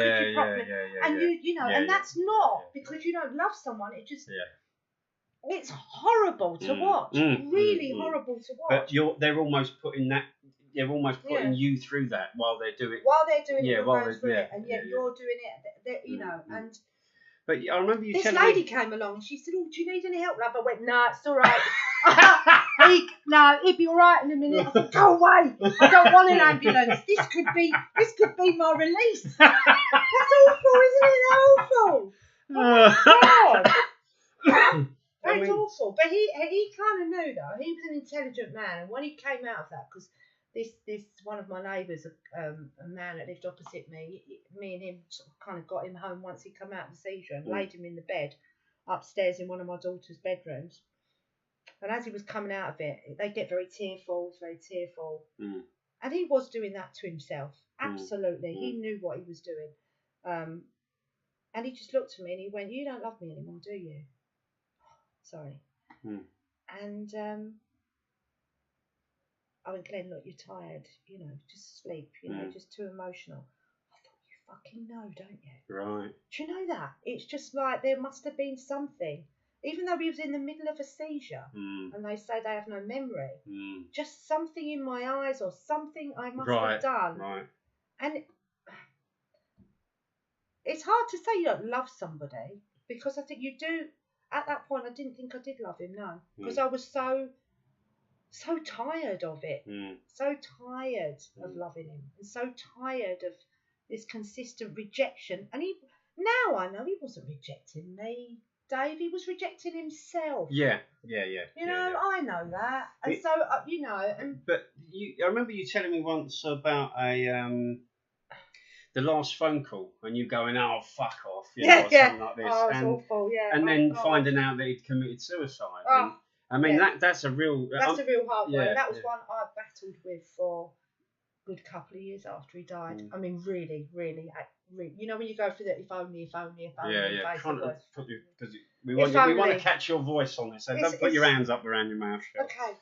Speaker 2: And you know, and that's not because you don't love someone, it just... It's horrible to watch. Really horrible to watch.
Speaker 1: But they're almost putting you through that while they're doing it.
Speaker 2: While they're doing it, you're going through it, and yet you're doing it. You know, and.
Speaker 1: But I remember you.
Speaker 2: This lady came along. And she said, "Oh, do you need any help, love?" I went, "No, it's all right." He'd be all right in a minute. I thought, "Go away! I don't want an ambulance. This could be my release." That's awful, isn't it? Awful. Oh my God. It's awful, but he kind of knew though. He was an intelligent man, and when he came out of that, because this one of my neighbours, a man that lived opposite me, me and him sort of kind of got him home once he come out of the seizure and laid him in the bed upstairs in one of my daughter's bedrooms. And as he was coming out of it, they get very tearful, and he was doing that to himself. Absolutely, he knew what he was doing, and he just looked at me and he went, "You don't love me anymore, do you?" Sorry. And I went, "Glenn, look, you're tired, you know, just sleep, you know, just too emotional." I thought, you fucking know, don't you?
Speaker 1: Right.
Speaker 2: Do you know that? It's just like there must have been something. Even though he was in the middle of a seizure and they say they have no memory, just something in my eyes or something I must have done.
Speaker 1: Right.
Speaker 2: And it's hard to say you don't love somebody because I think you do. At that point, I didn't think I did love him, no, because I was so tired of it, so tired of loving him, and so tired of this consistent rejection. And now I know he wasn't rejecting me, Dave. He was rejecting himself.
Speaker 1: Yeah.
Speaker 2: You know, I know that, and so you know.
Speaker 1: But I remember you telling me once about the last phone call and you going, "Oh, fuck off," or something like this.
Speaker 2: Oh, it's awful,
Speaker 1: and then finding out that he'd committed suicide.
Speaker 2: Oh,
Speaker 1: I mean, that's a real...
Speaker 2: That's a real hard one. That was one I battled with for a good couple of years after he died. I mean, really, you know, when you go through that, if only.
Speaker 1: Because we want to catch your voice on this, so don't put your hands up around your mouth.
Speaker 2: Okay.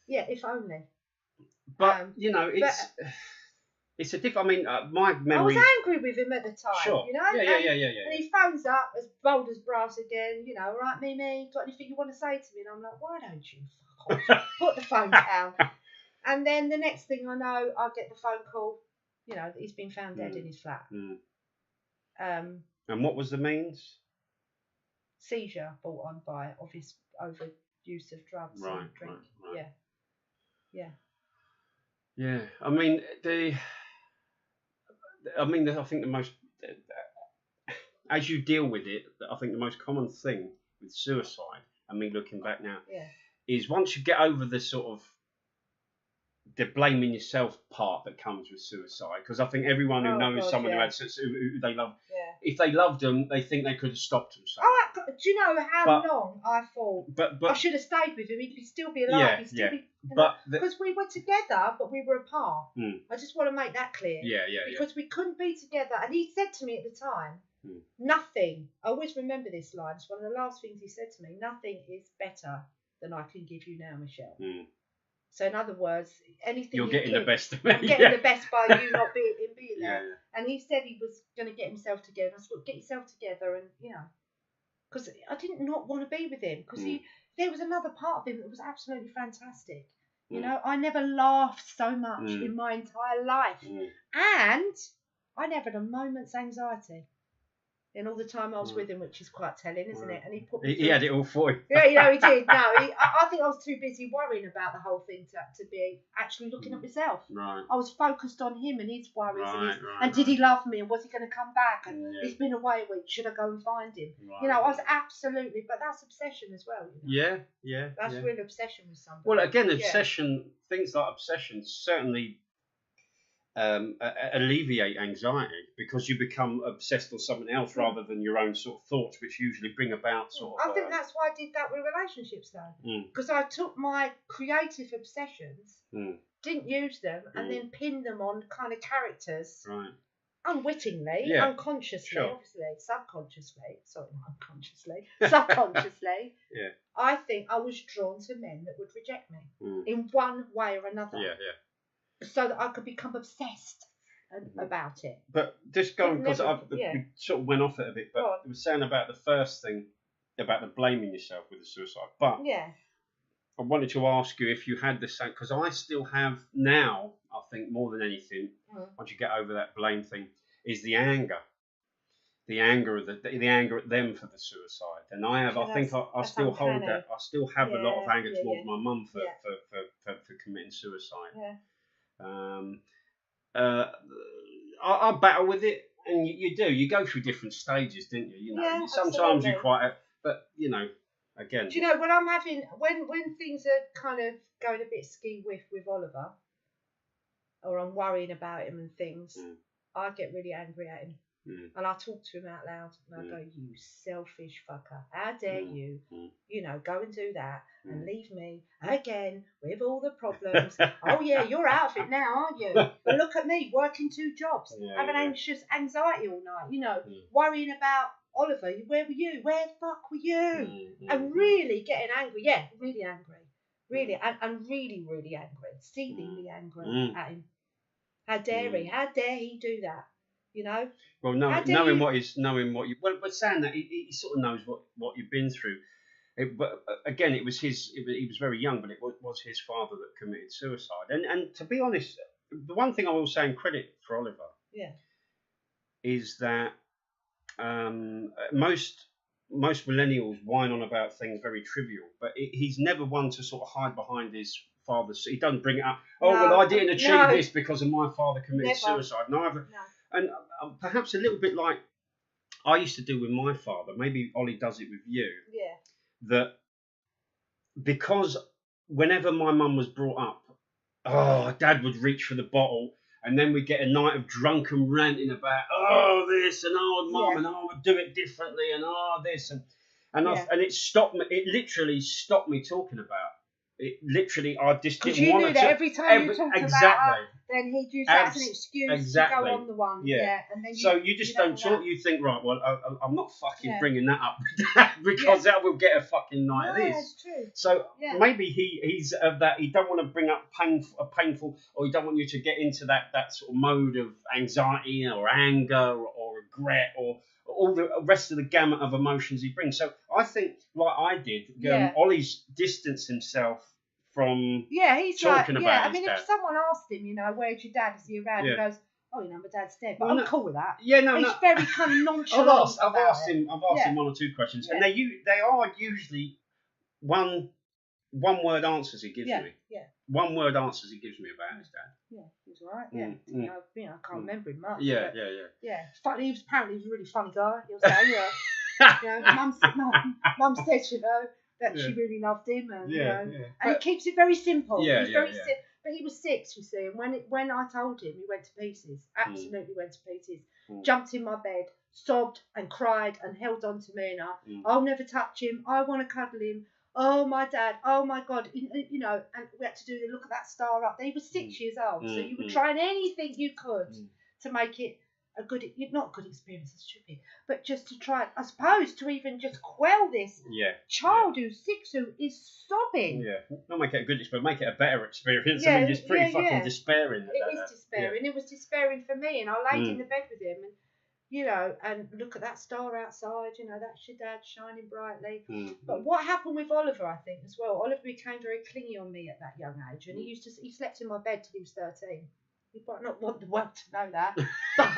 Speaker 2: Yeah, if only.
Speaker 1: But, you know, it's a different... I mean, my memory...
Speaker 2: I was angry with him at the time,
Speaker 1: sure.
Speaker 2: You know?
Speaker 1: Yeah.
Speaker 2: And he phones up as bold as brass again, you know, "All right, Mimi, got anything you want to say to me?" And I'm like, "Why don't you fuck off? Put the phone down." And then the next thing I know, I get the phone call, you know, that he's been found dead in his flat.
Speaker 1: And what was the means?
Speaker 2: Seizure brought on by obvious overuse of drugs and drink.
Speaker 1: Right.
Speaker 2: Yeah.
Speaker 1: I mean, I think the most, as you deal with it, I think the most common thing with suicide, I mean, looking back now, is once you get over the sort of the blaming yourself part that comes with suicide, because I think everyone who knows someone who they love, if they loved them, they think they could have stopped themselves.
Speaker 2: Oh, Do you know how long I thought
Speaker 1: but
Speaker 2: I should have stayed with him? He'd still be alive.
Speaker 1: Yeah,
Speaker 2: He'd still be.
Speaker 1: But
Speaker 2: because we were together, but we were apart.
Speaker 1: Mm.
Speaker 2: I just want to make that clear.
Speaker 1: Yeah.
Speaker 2: Because we couldn't be together, and he said to me at the time, nothing. I always remember this line. It's one of the last things he said to me. Nothing is better than I can give you now, Michelle. So in other words, anything
Speaker 1: you're getting the best of me.
Speaker 2: I'm getting the best by you not being there.
Speaker 1: Yeah.
Speaker 2: And he said he was going to get himself together. I said, well, get yourself together, and because I did not want to be with him because there was another part of him that was absolutely fantastic. You know, I never laughed so much in my entire life, and I never had a moment's anxiety in all the time I was with him, which is quite telling, isn't it? And he put me
Speaker 1: he had it all for you.
Speaker 2: Yeah, he did. No, I think I was too busy worrying about the whole thing to be actually looking at myself.
Speaker 1: Right.
Speaker 2: I was focused on him and his worries
Speaker 1: and
Speaker 2: did he love me and was he going to come back and he's been away a week. Should I go and find him?
Speaker 1: Right.
Speaker 2: You know, I was absolutely, but that's obsession as well. You know?
Speaker 1: Yeah.
Speaker 2: That's real obsession with somebody.
Speaker 1: Well, again, obsession, things like obsession certainly alleviate anxiety because you become obsessed with something else rather than your own sort of thoughts, which usually bring about sort of.
Speaker 2: I think that's why I did that with relationships, though, because I took my creative obsessions, didn't use them, and then pinned them on kind of characters.
Speaker 1: Right.
Speaker 2: Unwittingly, unconsciously, obviously, subconsciously, I think I was drawn to men that would reject me in one way or another. So that I could become obsessed about it.
Speaker 1: But just going, because we sort of went off it a bit, but it was saying about the first thing, about the blaming yourself with the suicide. But I wanted to ask you if you had the same, because I still have now, I think more than anything, once you get over that blame thing, is the anger. The anger of the anger at them for the suicide, and I still hold that. I still have a lot of anger towards my mum for committing suicide. I battle with it, and you do. You go through different stages, didn't you? You know, sometimes you quite, but you know, again.
Speaker 2: Do you know when I'm having when things are kind of going a bit ski with Oliver, or I'm worrying about him and things, I get really angry at him. And I talk to him out loud and I go, you selfish fucker, how dare you, you know, go and do that and leave me again with all the problems. Oh yeah, you're out of it now, aren't you? But look at me, working 2 jobs, having anxiety all night, you know, worrying about Oliver. Where were you? Where the fuck were you? And really getting angry, really angry, really, and really, really angry, exceedingly angry at him. How dare he? How dare he do that? You know.
Speaker 1: Well, knowing what you but saying that he sort of knows what you've been through. But again, it was he was very young, but it was his father that committed suicide. And to be honest, the one thing I will say in credit for Oliver, is that most millennials whine on about things very trivial, but he's never one to sort of hide behind his father. He doesn't bring it up. Oh, well, I didn't achieve this because of my father committed suicide. Neither. No. And perhaps a little bit like I used to do with my father. Maybe Ollie does it with you.
Speaker 2: Yeah.
Speaker 1: That because whenever my mum was brought up, Dad would reach for the bottle, and then we'd get a night of drunken ranting about this and Mum and I would do it differently and this and it stopped me. It literally stopped me talking about. It literally, I just didn't want to. Because you knew that every time you talked about it, then he'd use that as an excuse to go on the one. Yeah. And then so you just don't talk. You think, right, well, I'm not fucking bringing that up with Dad because that will get a fucking night of this. That's true. So maybe he's of that. He don't want to bring up painful, or he don't want you to get into that sort of mode of anxiety or anger or regret or all the rest of the gamut of emotions he brings. So I think, like I did, Ollie's distanced himself from
Speaker 2: he's
Speaker 1: talking about
Speaker 2: I mean,
Speaker 1: dad.
Speaker 2: If someone asked him, you know, where's your dad? Is he around? He goes, oh, you know, my dad's dead. But I'm cool with that.
Speaker 1: Yeah,
Speaker 2: He's very kind of nonchalant.
Speaker 1: I've asked him 1 or 2 questions, and they are usually one word answers he gives me. Yeah. 1 word answers he gives me about his dad. Yeah,
Speaker 2: he's all right. Yeah. You know, I can't remember him much.
Speaker 1: Yeah.
Speaker 2: Yeah. Funny. He was apparently a really funny guy. He'll say, you know, Mum said, you know, that she really loved him, and you know, and he keeps it very simple. He's very simple. But he was 6, you see, and when I told him, he went to pieces. Absolutely went to pieces. Jumped in my bed, sobbed and cried and held on to me, and I'll never touch him. I want to cuddle him. Oh, my dad. Oh, my God. You know, and we had to do the look at that star up there. He was 6 years old, so you were trying anything you could to make it a good, not a good experience, it's stupid, but just to try, I suppose, to even just quell this child who's 6 who is sobbing.
Speaker 1: Yeah, not make it a good experience, make it a better experience. I mean, it's pretty fucking despairing.
Speaker 2: It is despairing. It was despairing for me, and I laid in the bed with him, and you know, and look at that star outside. You know, that's your dad shining brightly. But what happened with Oliver, I think, as well. Oliver became very clingy on me at that young age, and he slept in my bed till he was 13. You might not want the world to know that, but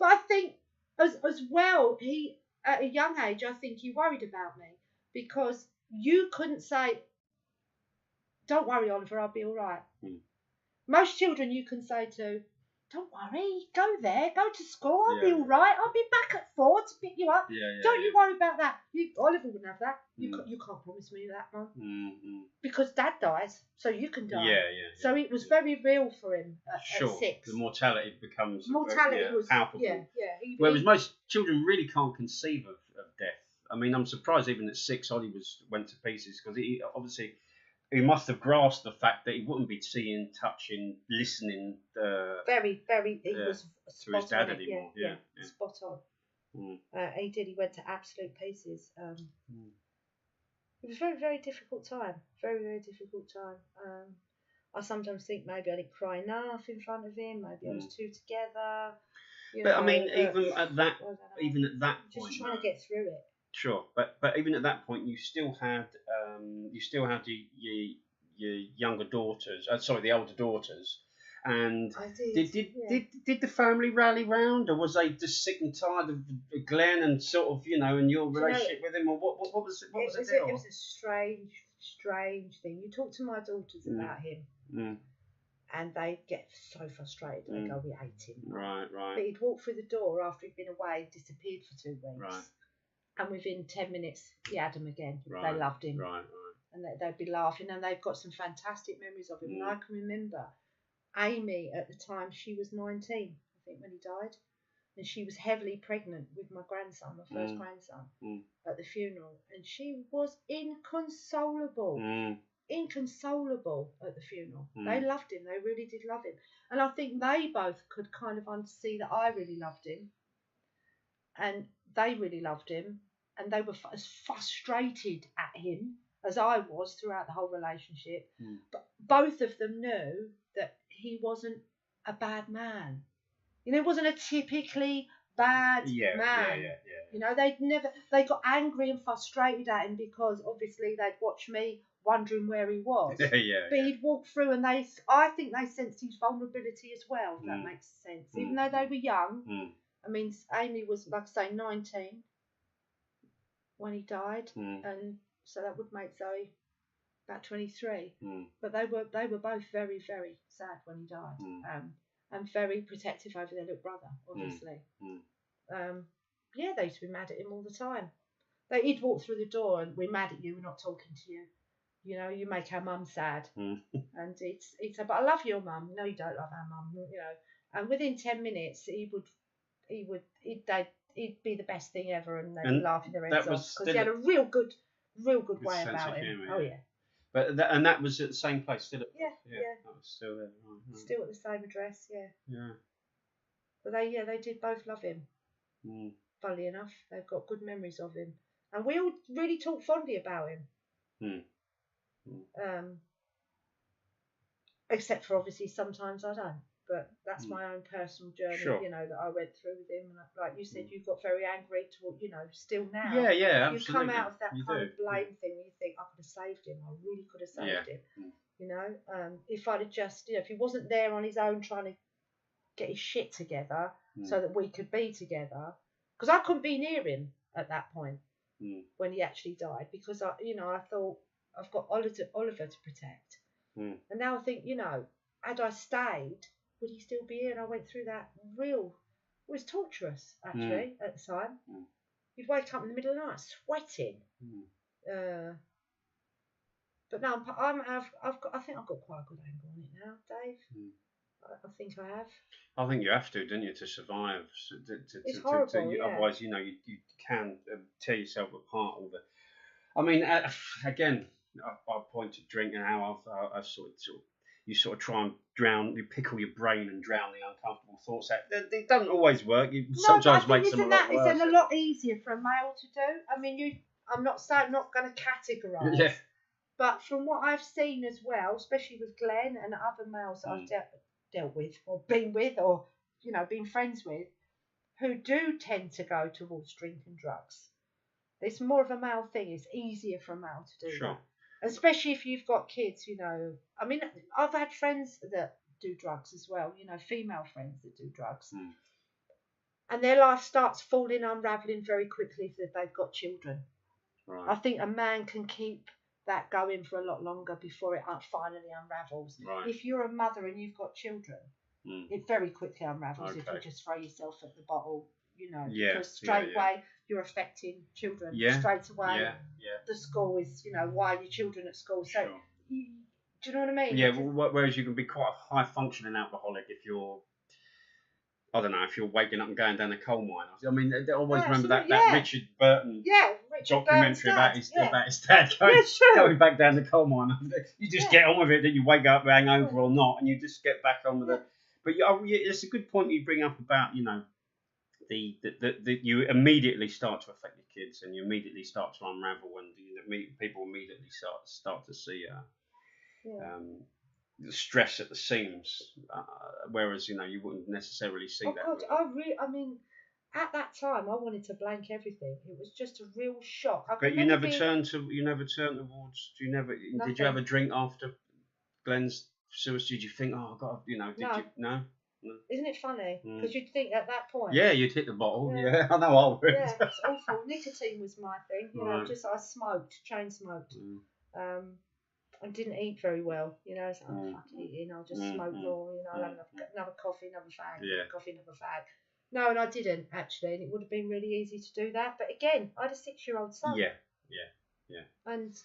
Speaker 2: I think as well, he at a young age, I think he worried about me because you couldn't say, "Don't worry, Oliver, I'll be all right." Most children you can say to, "Don't worry, go there, go to school, I'll be all right, I'll be back at 4 to pick you up. Don't you worry about that." Oliver wouldn't have that. You can't promise me that, Mum. Because Dad dies, so you can die. So it was very real for him at 6.
Speaker 1: The mortality becomes
Speaker 2: was
Speaker 1: palpable. Whereas most children really can't conceive of death. I mean, I'm surprised even at 6 Ollie went to pieces because he obviously... He must have grasped the fact that he wouldn't be seeing, touching, listening.
Speaker 2: Very, he was
Speaker 1: to his dad anymore. Yeah,
Speaker 2: spot on. He did. He went to absolute pieces. It was a very, very difficult time. Very, very difficult time. I sometimes think maybe I didn't cry enough in front of him. Maybe I was too together.
Speaker 1: But I mean, even at that point,
Speaker 2: just trying to get through it.
Speaker 1: Sure, but even at that point, you still had your younger daughters. The older daughters. And
Speaker 2: I did.
Speaker 1: Did the family rally round, or was they just sick and tired of Glenn and sort of and your relationship with him, or what was it? What was the deal?
Speaker 2: It was a strange thing. You talk to my daughters about him, and they get so frustrated. They go, "We hate him."
Speaker 1: Right.
Speaker 2: But he'd walk through the door after he'd been away, disappeared for 2 weeks.
Speaker 1: Right.
Speaker 2: And within 10 minutes, he had them again. Right. They loved him.
Speaker 1: Right.
Speaker 2: And they'd be laughing, and they've got some fantastic memories of him. And I can remember Amy at the time, she was 19, I think, when he died. And she was heavily pregnant with my grandson, my first grandson, at the funeral. And she was inconsolable. Inconsolable at the funeral. They loved him. They really did love him. And I think they both could kind of see that I really loved him. And they really loved him. And they were as frustrated at him as I was throughout the whole relationship. But both of them knew that he wasn't a bad man. He wasn't a typically bad man. They got angry and frustrated at him because obviously they'd watched me wondering where he was. But he'd walk through, and I think they sensed his vulnerability as well, if that makes sense. Even though they were young. I mean, Amy was, like I say, 19 when he died, and so that would make Zoe about 23. But they were both very, very sad when he died, and very protective over their little brother, obviously. They used to be mad at him all the time. He'd walk through the door and, "We're mad at you. We're not talking to you. You make our mum sad." And he'd say, "But I love your mum." "No, you don't love our mum." And within 10 minutes, he'd be the best thing ever, and they'd be laughing their heads off because he had a real good way about him. Humor, yeah.
Speaker 1: But that was at the same place, still at that was still there. Right.
Speaker 2: Still at the same address, yeah. But they did both love him. Funnily enough, they've got good memories of him, and we all really talk fondly about him. Except for obviously sometimes I don't. But that's my own personal journey, that I went through with him. And like you said, you got very angry still now.
Speaker 1: Yeah,
Speaker 2: absolutely. You come out of that kind of blame thing and you think, "I could have saved him. I really could have saved him." If I'd have just, if he wasn't there on his own trying to get his shit together so that we could be together, because I couldn't be near him at that point when he actually died, because I thought, I've got Oliver to protect. And now I think, had I stayed, would he still be here? And I went through that it was torturous, actually, at the time. You'd wake up in the middle of the night sweating. But no, I think I've got quite a good angle on it now, Dave. I think I have.
Speaker 1: I think you have to, don't you, to survive?
Speaker 2: It's horrible, yeah.
Speaker 1: Otherwise, you can tear yourself apart. I mean, again, I point to drink and how I've you sort of try and you pickle your brain and drown the uncomfortable thoughts out. They don't always work. It sometimes makes them a lot worse.
Speaker 2: It's a lot easier for a male to do. I mean, I'm not going to categorise.
Speaker 1: Yeah.
Speaker 2: But from what I've seen as well, especially with Glenn and other males that I've dealt with or been with or, been friends with, who do tend to go towards drink and drugs. It's more of a male thing. It's easier for a male to do that. Especially if you've got kids, I mean, I've had friends that do drugs as well, female friends that do drugs. And their life starts unravelling very quickly if they've got children.
Speaker 1: Right.
Speaker 2: I think a man can keep that going for a lot longer before it finally unravels.
Speaker 1: Right.
Speaker 2: If you're a mother and you've got children, it very quickly unravels if you just throw yourself at the bottle, because straight away you're affecting children straight away.
Speaker 1: Yeah.
Speaker 2: The school is, why are your children at school? So, do you know what I mean?
Speaker 1: Yeah, whereas you can be quite a high functioning alcoholic if you're, I don't know, if you're waking up and going down a coal mine. I mean, I always remember that Richard Burton documentary about his dad going back down the coal mine. You just get on with it, then you wake up hangover or not, and you just get back on with it. But it's a good point you bring up about, the you immediately start to affect your kids, and you immediately start to unravel, and people immediately start to see the stress at the seams, whereas you wouldn't necessarily see that.
Speaker 2: God, I mean, at that time, I wanted to blank everything. It was just a real shock.
Speaker 1: But you never turned towards. Did you have a drink after Glenn's suicide? Did you think, oh God, did you? No.
Speaker 2: Isn't it funny? Because you'd think at that point.
Speaker 1: Yeah, you'd hit the bottle. Yeah, I know I would.
Speaker 2: Yeah, it's awful. Nicotine was my thing. I smoked, chain smoked. And didn't eat very well, so I'm fucking eating, I'll just smoke more, I'll have another coffee, another fag, coffee, another fag. No, and I didn't actually, and it would have been really easy to do that, but again, I had a 6-year-old son. Yeah. And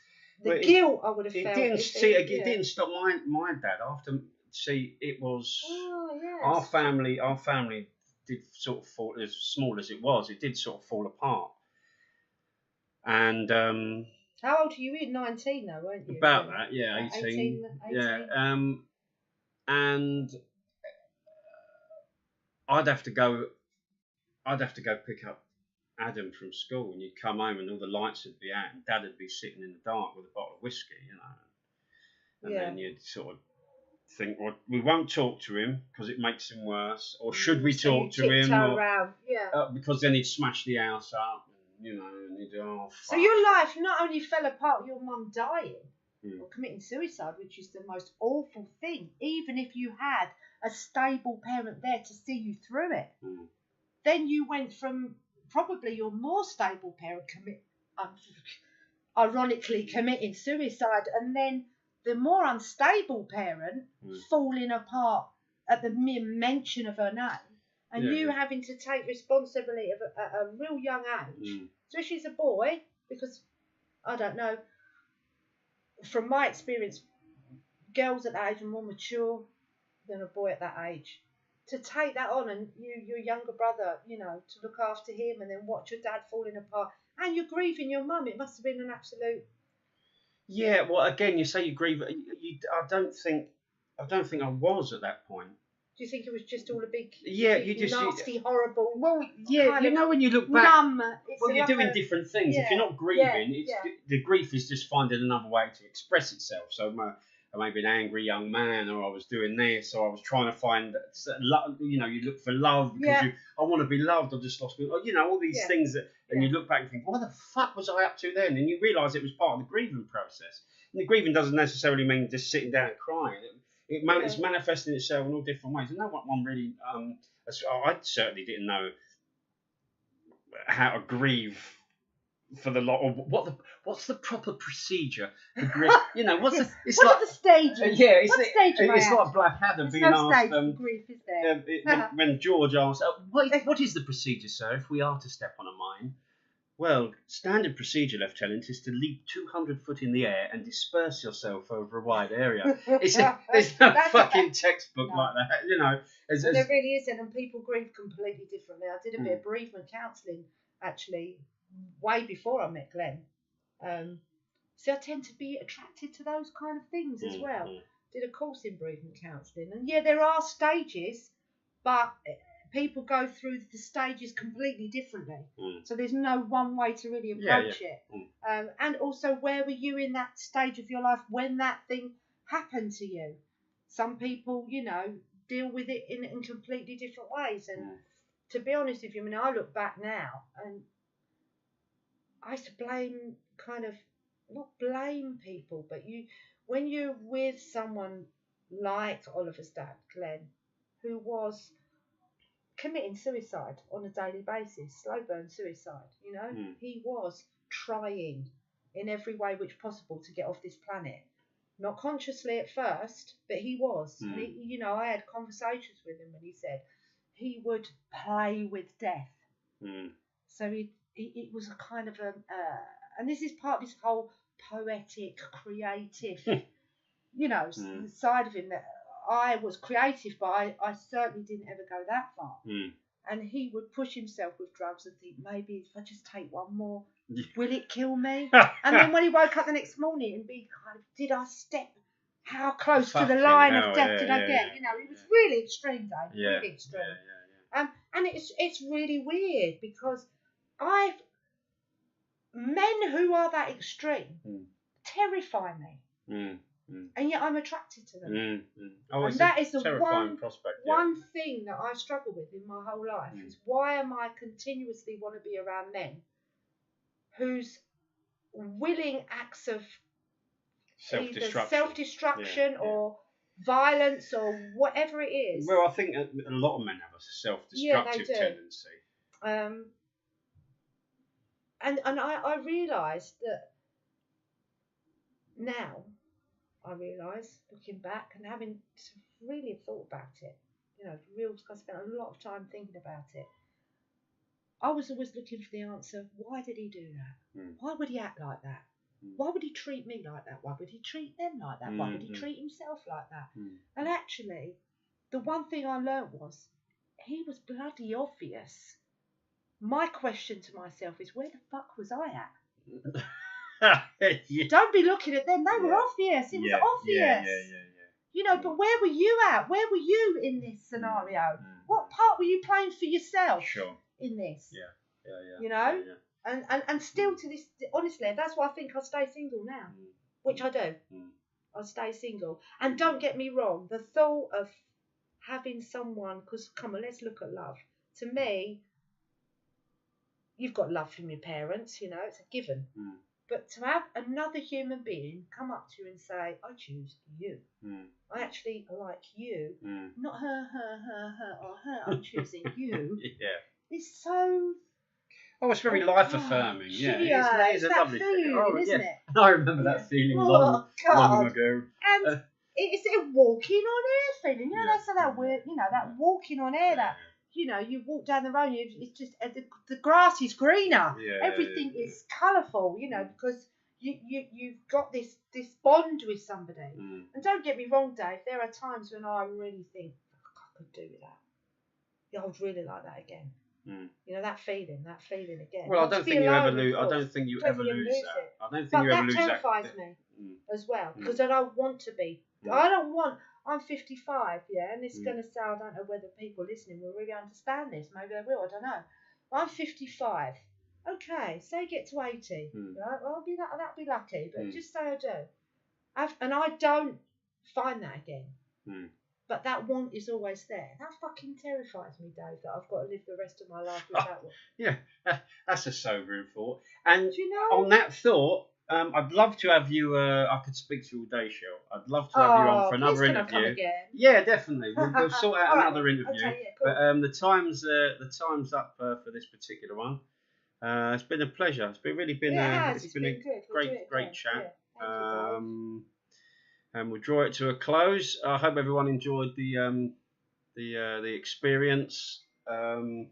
Speaker 2: the guilt I would have felt.
Speaker 1: It didn't stop my dad after. See, it was our family did sort of fall, as small as it was, it did sort of fall apart, and
Speaker 2: how old were you? 19 though, weren't you?
Speaker 1: About that, yeah, 18. Yeah, and I'd have to go pick up Adam from school, and you'd come home and all the lights would be out, and Dad would be sitting in the dark with a bottle of whiskey, and then you'd sort of think, well, we won't talk to him because it makes him worse, or should we talk to him? Because then he'd smash the house up. And you do, fuck.
Speaker 2: So your life not only fell apart, your mum dying or committing suicide, which is the most awful thing, even if you had a stable parent there to see you through it. Then you went from probably your more stable parent ironically committing suicide, and then the more unstable parent falling apart at the mere mention of her name. And having to take responsibility at a real young age, especially as a boy, because, I don't know, from my experience, girls at that age are more mature than a boy at that age. To take that on and your younger brother, to look after him and then watch your dad falling apart, and you're grieving your mum, it must have been an absolute...
Speaker 1: Yeah, well, again, you say you grieve. I don't think I was at that point.
Speaker 2: Do you think it was just all a big,
Speaker 1: nasty,
Speaker 2: horrible?
Speaker 1: Well, yeah, when you look back, you're doing different things. If you're not grieving, the grief is just finding another way to express itself. So I may be an angry young man, or I was doing this, or I was trying to find, you look for love because I want to be loved. I just lost, all these things and you look back and think, what the fuck was I up to then? And you realise it was part of the grieving process. And the grieving doesn't necessarily mean just sitting down and crying. It's manifesting itself in all different ways. And no one really, I certainly didn't know how to grieve for the lot, or what's the proper procedure to grieve? What are the stages? It's like Blackadder being asked.
Speaker 2: Grief, is there?
Speaker 1: When George asked, what is the procedure, sir, if we are to step on a mine? Well, standard procedure, Lieutenant, is to leap 200 foot in the air and disperse yourself over a wide area. There's no fucking textbook like that, you know.
Speaker 2: There really isn't, and people grieve completely differently. I did a bit of bereavement counselling, actually, way before I met Glenn. So I tend to be attracted to those kind of things as well. Did a course in bereavement counselling, and yeah, there are stages, but people go through the stages completely differently. So there's no one way to really approach it. And also, where were you in that stage of your life when that thing happened to you? Some people, you know, deal with it in completely different ways. And to be honest with you, I mean, I look back now and I used to blame, kind of, not blame people, but when you're with someone like Oliver's dad, Glenn, who was committing suicide on a daily basis, slow burn suicide, you know, he was trying in every way which possible to get off this planet. Not consciously at first, but he was. And he, you know, I had conversations with him when he said he would play with death. So it was a kind of and this is part of his whole poetic, creative, you know, side of him, that I was creative, but I certainly didn't ever go that far. And he would push himself with drugs and think, maybe if I just take one more, will it kill me? And then when he woke up the next morning and be kind of, did I step, how close to the line of death did I get? You know, it was really extreme, Dave, really extreme. And it's really weird, because men who are that extreme terrify me. And yet I'm attracted to them. And that is the one thing that I struggle with in my whole life, is why am I continuously want to be around men whose willing acts of self-destruction or violence or whatever it is.
Speaker 1: Well, I think a lot of men have a self-destructive tendency.
Speaker 2: And I realised that now, looking back and having really thought about it, you know, I spent a lot of time thinking about it. I was always looking for the answer, why did he do that? Why would he act like that? Why would he treat me like that? Why would he treat them like that? Why would he treat himself like that? And actually, the one thing I learnt was, he was bloody obvious. My question to myself is, where the fuck was I at? Don't be looking at them. They were obvious. It was obvious. You know, but where were you at? Where were you in this scenario? What part were you playing for yourself in this? You know? And still to this, honestly, that's why I think I'll stay single now, which I do. I'll stay single. And don't get me wrong, the thought of having someone, because come on, let's look at love. To me, you've got love from your parents, you know, it's a given. But to have another human being come up to you and say, I choose you. I actually like you. Not her, or her. I'm choosing you. It's so...
Speaker 1: Oh, it's very life affirming. It's a lovely feeling, isn't it? I remember that feeling long ago.
Speaker 2: And it's a walking on air feeling. You know, that's that weird, you know, that walking on air, that, you know, you walk down the road, it's just, the grass is greener. Everything is colourful, you know, because you've got this bond with somebody. And don't get me wrong, Dave, there are times when I really think, I could do that. Yeah, I would really like that again. You know, that feeling again.
Speaker 1: Well, I don't think you ever lose that. I don't think you ever lose that.
Speaker 2: That terrifies me as well, because I don't want to be. I'm 55, and it's going to say, I don't know whether people listening will really understand this. Maybe they will, I don't know. I'm 55. Okay, say get to 80. Right? Well, that'll be lucky, but just say I do. And I don't find that again. But that want is always there. That fucking terrifies me, Dave, that I've got to live the rest of my life with that one.
Speaker 1: Yeah, that's a sobering thought. And
Speaker 2: do you know,
Speaker 1: on that thought, I'd love to have you. I could speak to you all day, Cheryl. I'd love to have you on for another interview.
Speaker 2: Come again?
Speaker 1: Yeah, definitely. We'll sort out another interview.
Speaker 2: Okay, cool.
Speaker 1: But the time's up for this particular one. It's been a pleasure. It's been a great chat.
Speaker 2: Yeah,
Speaker 1: and we'll draw it to a close. I hope everyone enjoyed the experience. And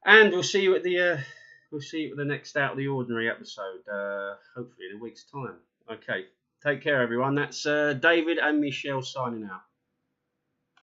Speaker 1: we'll see you at the we'll see you at the next Out of the Ordinary episode, hopefully in a week's time. Okay, take care, everyone. That's David and Michelle signing out.